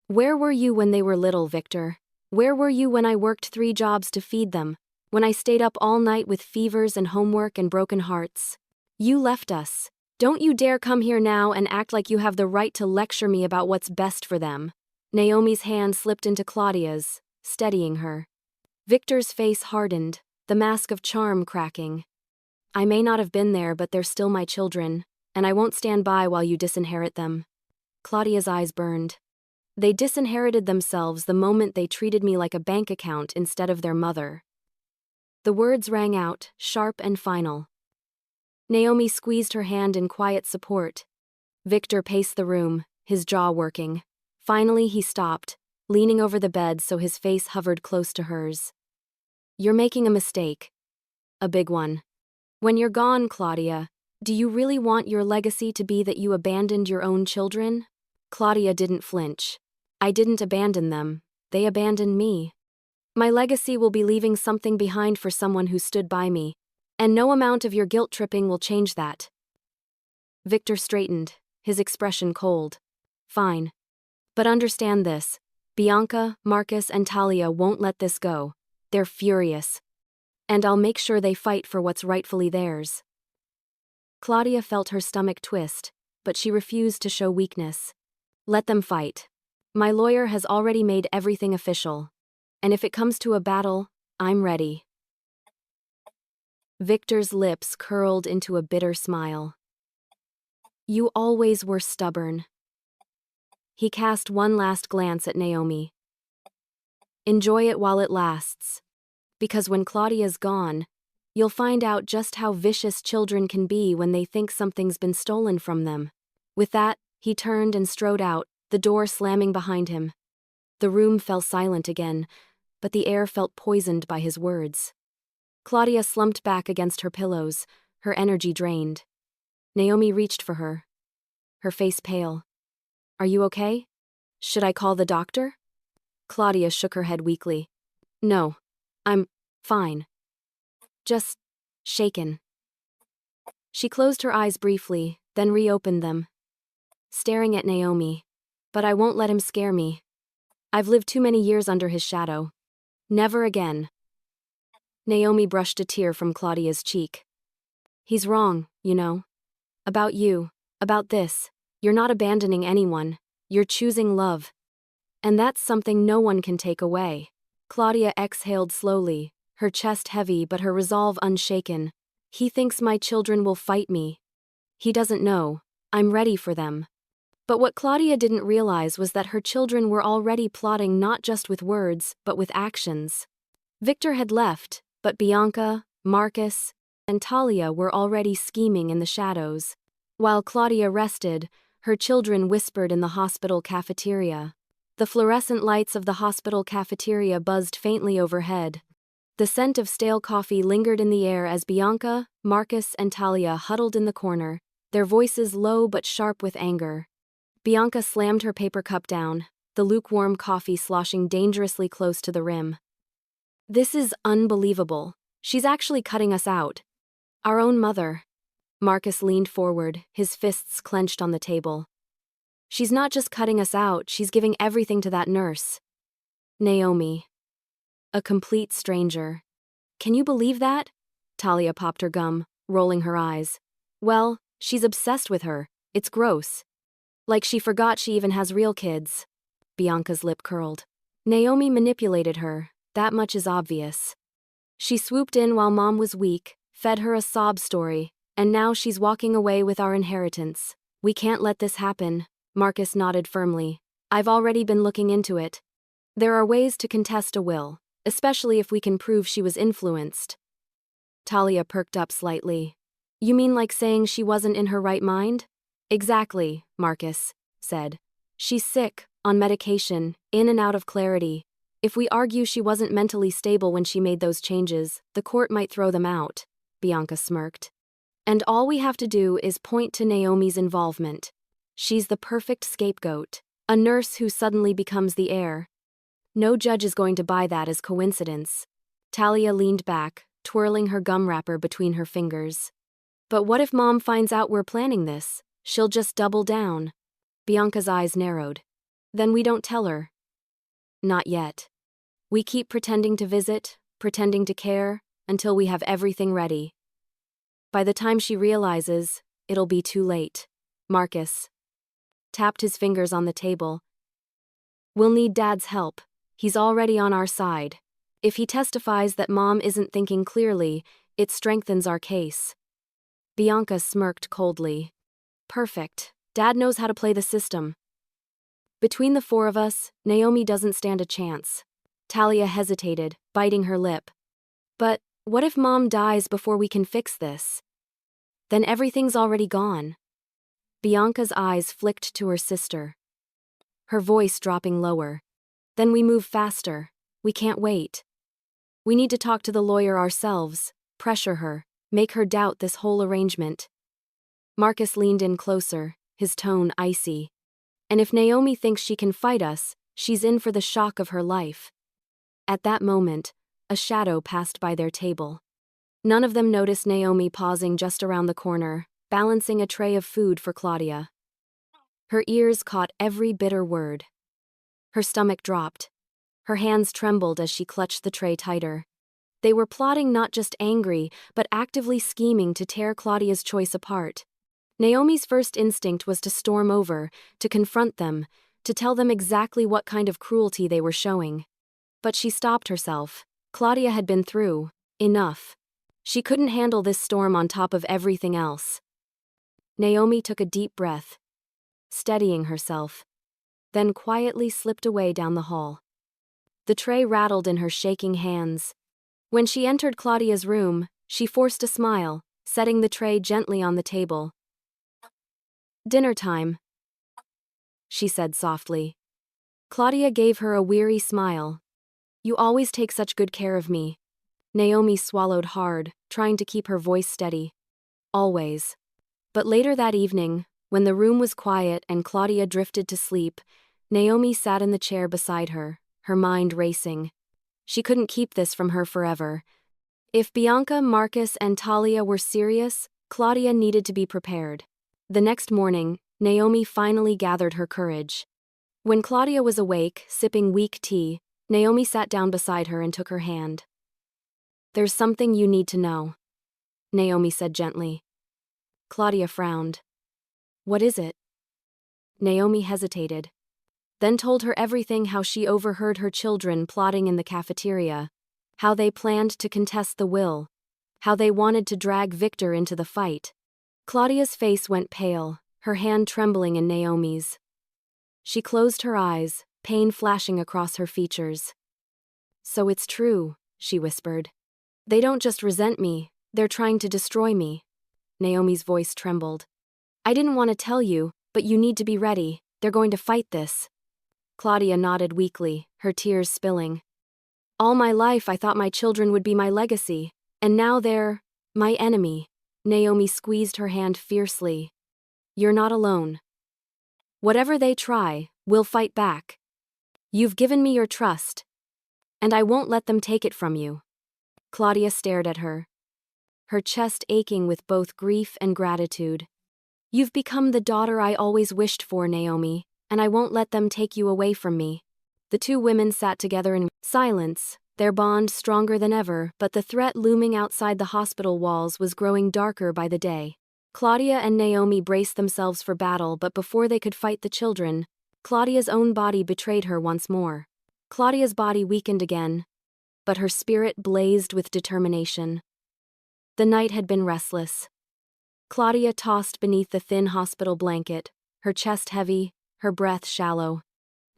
"Where were you when they were little, Victor? Where were you when I worked 3 jobs to feed them? When I stayed up all night with fevers and homework and broken hearts? You left us. Don't you dare come here now and act like you have the right to lecture me about what's best for them." Naomi's hand slipped into Claudia's, steadying her. Victor's face hardened, the mask of charm cracking. I may not have been there, but they're still my children, and I won't stand by while you disinherit them. Claudia's eyes burned. They disinherited themselves the moment they treated me like a bank account instead of their mother. The words rang out, sharp and final. Naomi squeezed her hand in quiet support. Victor paced the room, his jaw working. Finally he stopped, leaning over the bed so his face hovered close to hers. You're making a mistake. A big one. When you're gone, Claudia, do you really want your legacy to be that you abandoned your own children? Claudia didn't flinch. I didn't abandon them. They abandoned me. My legacy will be leaving something behind for someone who stood by me, and no amount of your guilt-tripping will change that. Victor straightened, his expression cold. Fine. But understand this. Bianca, Marcus, and Talia won't let this go. They're furious. And I'll make sure they fight for what's rightfully theirs. Claudia felt her stomach twist, but she refused to show weakness. Let them fight. My lawyer has already made everything official. And if it comes to a battle, I'm ready. Victor's lips curled into a bitter smile. You always were stubborn. He cast one last glance at Naomi. Enjoy it while it lasts. Because when Claudia's gone, you'll find out just how vicious children can be when they think something's been stolen from them. With that, he turned and strode out, the door slamming behind him. The room fell silent again, but the air felt poisoned by his words. Claudia slumped back against her pillows, her energy drained. Naomi reached for her, her face pale. Are you okay? Should I call the doctor? Claudia shook her head weakly. No, I'm fine. Just shaken. She closed her eyes briefly, then reopened them, staring at Naomi. But I won't let him scare me. I've lived too many years under his shadow. Never again. Naomi brushed a tear from Claudia's cheek. He's wrong, you know. About you, about this. You're not abandoning anyone. You're choosing love. And that's something no one can take away. Claudia exhaled slowly, her chest heavy but her resolve unshaken. He thinks my children will fight me. He doesn't know. I'm ready for them. But what Claudia didn't realize was that her children were already plotting not just with words, but with actions. Victor had left, but Bianca, Marcus, and Talia were already scheming in the shadows. While Claudia rested, her children whispered in the hospital cafeteria. The fluorescent lights of the hospital cafeteria buzzed faintly overhead. The scent of stale coffee lingered in the air as Bianca, Marcus, and Talia huddled in the corner, their voices low but sharp with anger. Bianca slammed her paper cup down, the lukewarm coffee sloshing dangerously close to the rim. This is unbelievable. She's actually cutting us out. Our own mother. Marcus leaned forward, his fists clenched on the table. She's not just cutting us out, she's giving everything to that nurse. Naomi. A complete stranger. Can you believe that? Talia popped her gum, rolling her eyes. Well, she's obsessed with her. It's gross. Like she forgot she even has real kids. Bianca's lip curled. Naomi manipulated her, that much is obvious. She swooped in while Mom was weak, fed her a sob story, and now she's walking away with our inheritance. We can't let this happen. Marcus nodded firmly. I've already been looking into it. There are ways to contest a will, especially if we can prove she was influenced. Talia perked up slightly. You mean like saying she wasn't in her right mind? Exactly, Marcus said. She's sick, on medication, in and out of clarity. If we argue she wasn't mentally stable when she made those changes, the court might throw them out, Bianca smirked. And all we have to do is point to Naomi's involvement. She's the perfect scapegoat, a nurse who suddenly becomes the heir. No judge is going to buy that as coincidence. Talia leaned back, twirling her gum wrapper between her fingers. But what if Mom finds out we're planning this? She'll just double down. Bianca's eyes narrowed. Then we don't tell her. Not yet. We keep pretending to visit, pretending to care, until we have everything ready. By the time she realizes, it'll be too late. Marcus tapped his fingers on the table. We'll need Dad's help. He's already on our side. If he testifies that Mom isn't thinking clearly, it strengthens our case. Bianca smirked coldly. Perfect. Dad knows how to play the system. Between the four of us, Naomi doesn't stand a chance. Talia hesitated, biting her lip. But what if Mom dies before we can fix this? Then everything's already gone. Bianca's eyes flicked to her sister, her voice dropping lower. Then we move faster. We can't wait. We need to talk to the lawyer ourselves, pressure her, make her doubt this whole arrangement. Marcus leaned in closer, his tone icy. And if Naomi thinks she can fight us, she's in for the shock of her life. At that moment, a shadow passed by their table. None of them noticed Naomi pausing just around the corner, balancing a tray of food for Claudia. Her ears caught every bitter word. Her stomach dropped. Her hands trembled as she clutched the tray tighter. They were plotting, not just angry, but actively scheming to tear Claudia's choice apart. Naomi's first instinct was to storm over, to confront them, to tell them exactly what kind of cruelty they were showing. But she stopped herself. Claudia had been through enough. She couldn't handle this storm on top of everything else. Naomi took a deep breath, steadying herself, then quietly slipped away down the hall. The tray rattled in her shaking hands. When she entered Claudia's room, she forced a smile, setting the tray gently on the table. "Dinner time," she said softly. Claudia gave her a weary smile. "You always take such good care of me." Naomi swallowed hard, trying to keep her voice steady. "Always." But later that evening, when the room was quiet and Claudia drifted to sleep, Naomi sat in the chair beside her, her mind racing. She couldn't keep this from her forever. If Bianca, Marcus, and Talia were serious, Claudia needed to be prepared. The next morning, Naomi finally gathered her courage. When Claudia was awake, sipping weak tea, Naomi sat down beside her and took her hand. "There's something you need to know," Naomi said gently. Claudia frowned. "What is it?" Naomi hesitated, then told her everything: how she overheard her children plotting in the cafeteria, how they planned to contest the will, how they wanted to drag Victor into the fight. Claudia's face went pale, her hand trembling in Naomi's. She closed her eyes, pain flashing across her features. "So it's true," she whispered. "They don't just resent me, they're trying to destroy me." Naomi's voice trembled. "I didn't want to tell you, but you need to be ready. They're going to fight this." Claudia nodded weakly, her tears spilling. "All my life I thought my children would be my legacy, and now they're my enemy." Naomi squeezed her hand fiercely. "You're not alone. Whatever they try, we'll fight back. You've given me your trust, and I won't let them take it from you." Claudia stared at her, her chest aching with both grief and gratitude. "You've become the daughter I always wished for, Naomi, and I won't let them take you away from me." The two women sat together in silence, their bond stronger than ever, but the threat looming outside the hospital walls was growing darker by the day. Claudia and Naomi braced themselves for battle, but before they could fight the children, Claudia's own body betrayed her once more. Claudia's body weakened again, but her spirit blazed with determination. The night had been restless. Claudia tossed beneath the thin hospital blanket, her chest heavy, her breath shallow.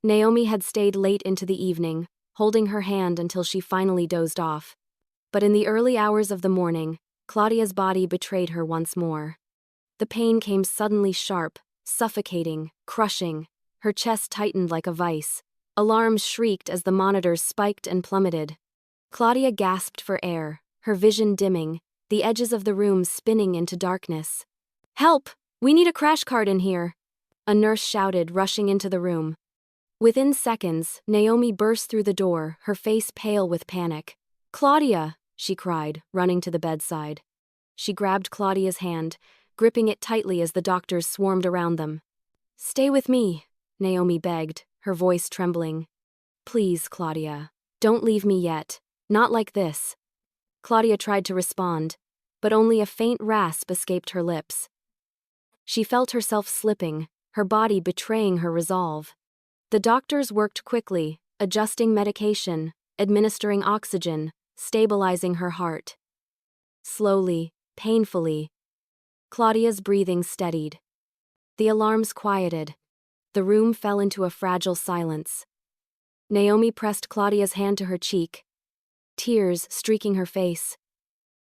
Naomi had stayed late into the evening, holding her hand until she finally dozed off. But in the early hours of the morning, Claudia's body betrayed her once more. The pain came suddenly sharp, suffocating, crushing. Her chest tightened like a vice. Alarms shrieked as the monitors spiked and plummeted. Claudia gasped for air, her vision dimming, the edges of the room spinning into darkness. "Help! We need a crash cart in here!" a nurse shouted, rushing into the room. Within seconds, Naomi burst through the door, her face pale with panic. "Claudia!" she cried, running to the bedside. She grabbed Claudia's hand, gripping it tightly as the doctors swarmed around them. "Stay with me," Naomi begged, her voice trembling. "Please, Claudia. Don't leave me yet. Not like this." Claudia tried to respond, but only a faint rasp escaped her lips. She felt herself slipping, her body betraying her resolve. The doctors worked quickly, adjusting medication, administering oxygen, stabilizing her heart. Slowly, painfully, Claudia's breathing steadied. The alarms quieted. The room fell into a fragile silence. Naomi pressed Claudia's hand to her cheek, tears streaking her face.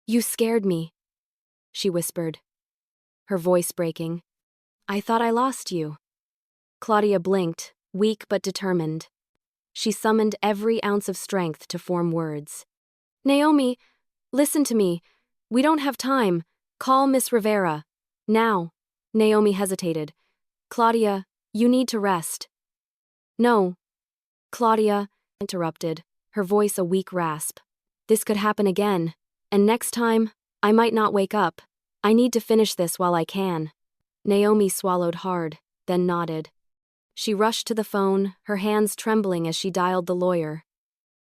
"You scared me," she whispered, her voice breaking. "I thought I lost you." Claudia blinked, weak but determined. She summoned every ounce of strength to form words. "Naomi, listen to me. We don't have time. Call Miss Rivera. Now." Naomi hesitated. "Claudia, you need to rest." "No." Claudia interrupted, her voice a weak rasp. "This could happen again. And next time, I might not wake up. I need to finish this while I can." Naomi swallowed hard, then nodded. She rushed to the phone, her hands trembling as she dialed the lawyer.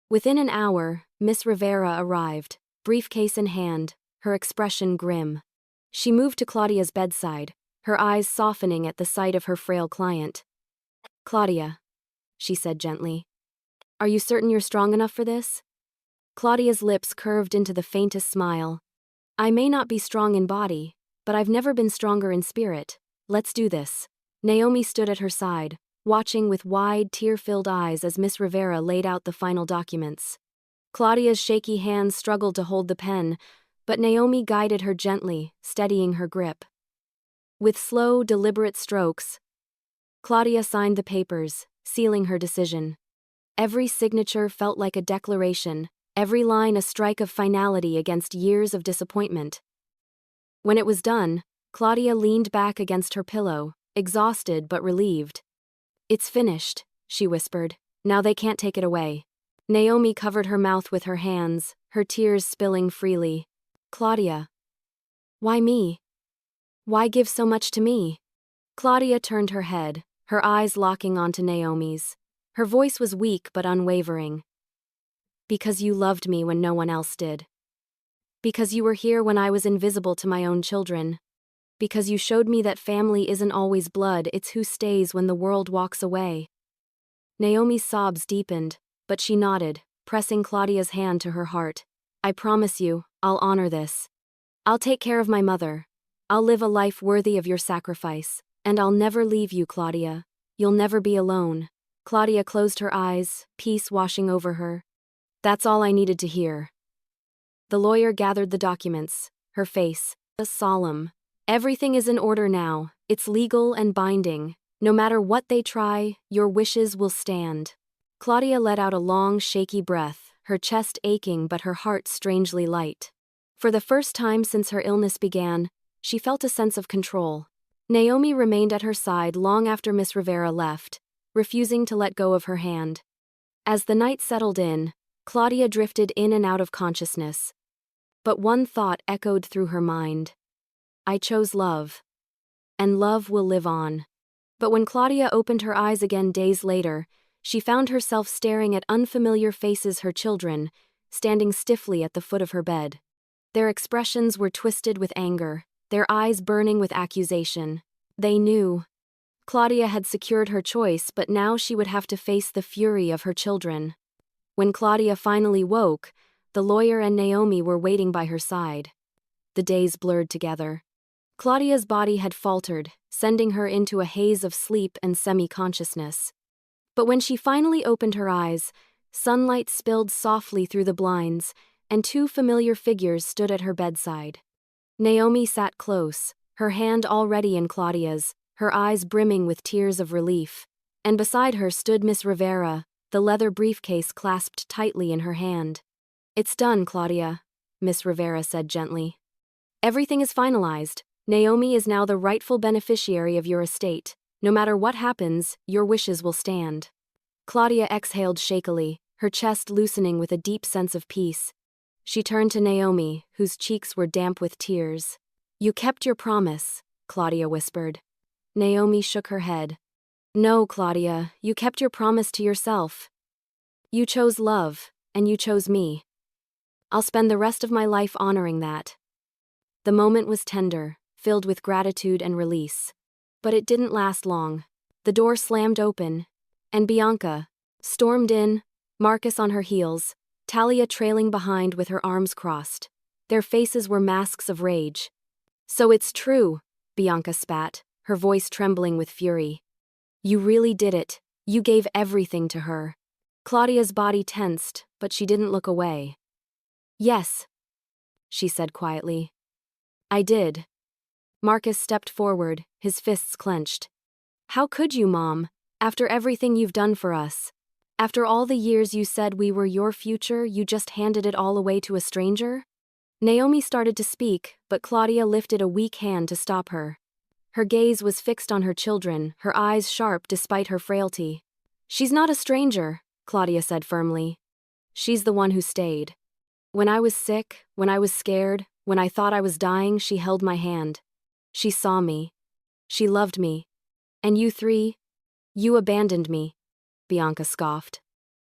Within an hour, Miss Rivera arrived, briefcase in hand, her expression grim. She moved to Claudia's bedside, her eyes softening at the sight of her frail client. "Claudia," she said gently, "are you certain you're strong enough for this?" Claudia's lips curved into the faintest smile. "I may not be strong in body, but I've never been stronger in spirit. Let's do this." Naomi stood at her side, watching with wide, tear-filled eyes as Miss Rivera laid out the final documents. Claudia's shaky hands struggled to hold the pen, but Naomi guided her gently, steadying her grip. With slow, deliberate strokes, Claudia signed the papers, sealing her decision. Every signature felt like a declaration, every line a strike of finality against years of disappointment. When it was done, Claudia leaned back against her pillow, exhausted but relieved. "It's finished," she whispered. "Now they can't take it away." Naomi covered her mouth with her hands, her tears spilling freely. "Claudia. Why me? Why give so much to me?" Claudia turned her head, her eyes locking onto Naomi's. Her voice was weak but unwavering. "Because you loved me when no one else did. Because you were here when I was invisible to my own children. Because you showed me that family isn't always blood, it's who stays when the world walks away." Naomi's sobs deepened, but she nodded, pressing Claudia's hand to her heart. "I promise you, I'll honor this. I'll take care of my mother. I'll live a life worthy of your sacrifice. And I'll never leave you, Claudia. You'll never be alone." Claudia closed her eyes, peace washing over her. "That's all I needed to hear." The lawyer gathered the documents, her face solemn. "Everything is in order now. It's legal and binding. No matter what they try, your wishes will stand." Claudia let out a long, shaky breath, her chest aching but her heart strangely light. For the first time since her illness began, she felt a sense of control. Naomi remained at her side long after Miss Rivera left, refusing to let go of her hand. As the night settled in, Claudia drifted in and out of consciousness. But one thought echoed through her mind. "I chose love. And love will live on." But when Claudia opened her eyes again days later, she found herself staring at unfamiliar faces, her children, standing stiffly at the foot of her bed. Their expressions were twisted with anger, their eyes burning with accusation. They knew. Claudia had secured her choice, but now she would have to face the fury of her children. When Claudia finally woke, the lawyer and Naomi were waiting by her side. The days blurred together. Claudia's body had faltered, sending her into a haze of sleep and semi-consciousness. But when she finally opened her eyes, sunlight spilled softly through the blinds, and two familiar figures stood at her bedside. Naomi sat close, her hand already in Claudia's, her eyes brimming with tears of relief. And beside her stood Miss Rivera, the leather briefcase clasped tightly in her hand. "It's done, Claudia," Miss Rivera said gently. "Everything is finalized. Naomi is now the rightful beneficiary of your estate. No matter what happens, your wishes will stand." Claudia exhaled shakily, her chest loosening with a deep sense of peace. She turned to Naomi, whose cheeks were damp with tears. "You kept your promise," Claudia whispered. Naomi shook her head. "No, Claudia, you kept your promise to yourself. You chose love, and you chose me. I'll spend the rest of my life honoring that." The moment was tender, filled with gratitude and release. But it didn't last long. The door slammed open, and Bianca stormed in, Marcus on her heels, Talia trailing behind with her arms crossed. Their faces were masks of rage. "So it's true," Bianca spat, her voice trembling with fury. "You really did it. You gave everything to her." Claudia's body tensed, but she didn't look away. "Yes," she said quietly. "I did." Marcus stepped forward, his fists clenched. "How could you, Mom? After everything you've done for us? After all the years you said we were your future, you just handed it all away to a stranger?" Naomi started to speak, but Claudia lifted a weak hand to stop her. Her gaze was fixed on her children, her eyes sharp despite her frailty. "She's not a stranger," Claudia said firmly. "She's the one who stayed. When I was sick, when I was scared, when I thought I was dying, she held my hand. She saw me. She loved me. And you three? You abandoned me," Bianca scoffed.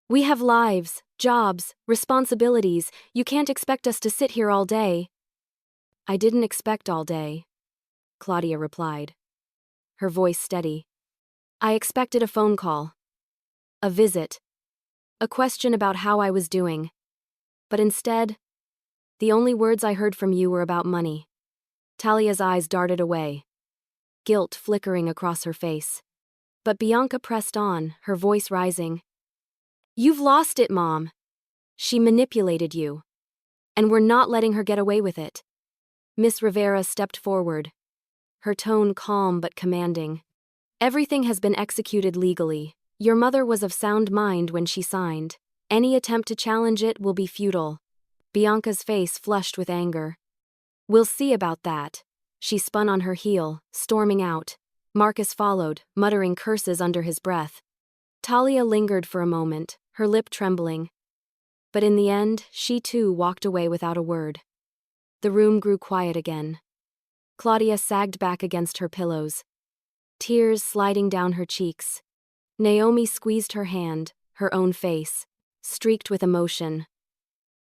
"We have lives, jobs, responsibilities. You can't expect us to sit here all day." "I didn't expect all day," Claudia replied, her voice steady. "I expected a phone call. A visit. A question about how I was doing. But instead, the only words I heard from you were about money." Talia's eyes darted away, guilt flickering across her face. But Bianca pressed on, her voice rising. "You've lost it, Mom. She manipulated you. And we're not letting her get away with it." Miss Rivera stepped forward, her tone calm but commanding. "Everything has been executed legally. Your mother was of sound mind when she signed. Any attempt to challenge it will be futile." Bianca's face flushed with anger. "We'll see about that." She spun on her heel, storming out. Marcus followed, muttering curses under his breath. Talia lingered for a moment, her lip trembling. But in the end, she too walked away without a word. The room grew quiet again. Claudia sagged back against her pillows, tears sliding down her cheeks. Naomi squeezed her hand, her own face, streaked with emotion.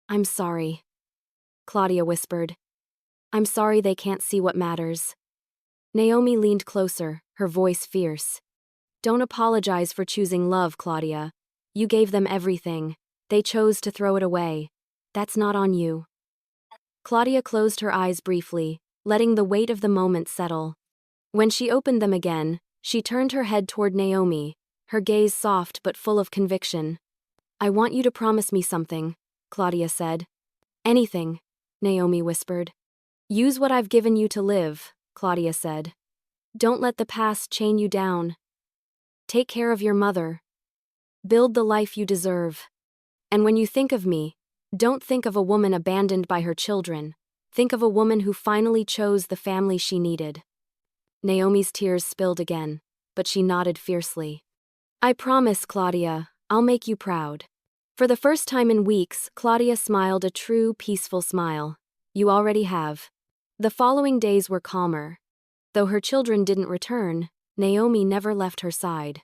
"I'm sorry," Claudia whispered. "I'm sorry they can't see what matters." Naomi leaned closer, her voice fierce. "Don't apologize for choosing love, Claudia. You gave them everything. They chose to throw it away. That's not on you." Claudia closed her eyes briefly, letting the weight of the moment settle. When she opened them again, she turned her head toward Naomi, her gaze soft but full of conviction. "I want you to promise me something," Claudia said. "Anything," Naomi whispered. "Use what I've given you to live," Claudia said. "Don't let the past chain you down. Take care of your mother. Build the life you deserve. And when you think of me, don't think of a woman abandoned by her children. Think of a woman who finally chose the family she needed." Naomi's tears spilled again, but she nodded fiercely. "I promise, Claudia, I'll make you proud." For the first time in weeks, Claudia smiled a true, peaceful smile. "You already have." The following days were calmer. Though her children didn't return, Naomi never left her side.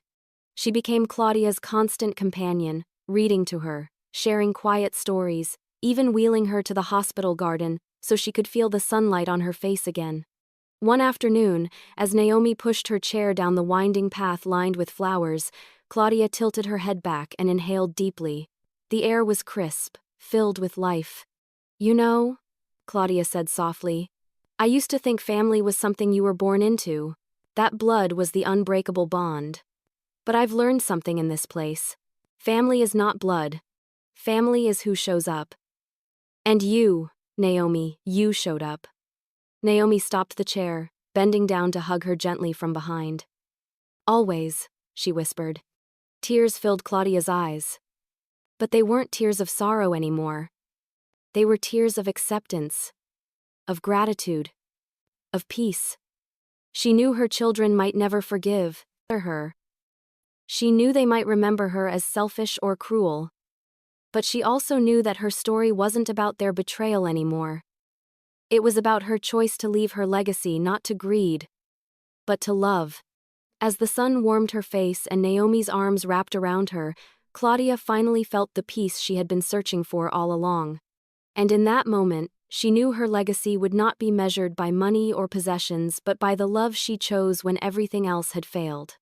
She became Claudia's constant companion, reading to her, sharing quiet stories, even wheeling her to the hospital garden so she could feel the sunlight on her face again. One afternoon, as Naomi pushed her chair down the winding path lined with flowers, Claudia tilted her head back and inhaled deeply. The air was crisp, filled with life. "You know," Claudia said softly, "I used to think family was something you were born into. That blood was the unbreakable bond. But I've learned something in this place. Family is not blood. Family is who shows up. And you, Naomi, you showed up." Naomi stopped the chair, bending down to hug her gently from behind. "Always," she whispered. Tears filled Claudia's eyes. But they weren't tears of sorrow anymore. They were tears of acceptance, of gratitude, of peace. She knew her children might never forgive her. She knew they might remember her as selfish or cruel. But she also knew that her story wasn't about their betrayal anymore. It was about her choice to leave her legacy not to greed, but to love. As the sun warmed her face and Naomi's arms wrapped around her, Claudia finally felt the peace she had been searching for all along. And in that moment, she knew her legacy would not be measured by money or possessions but by the love she chose when everything else had failed.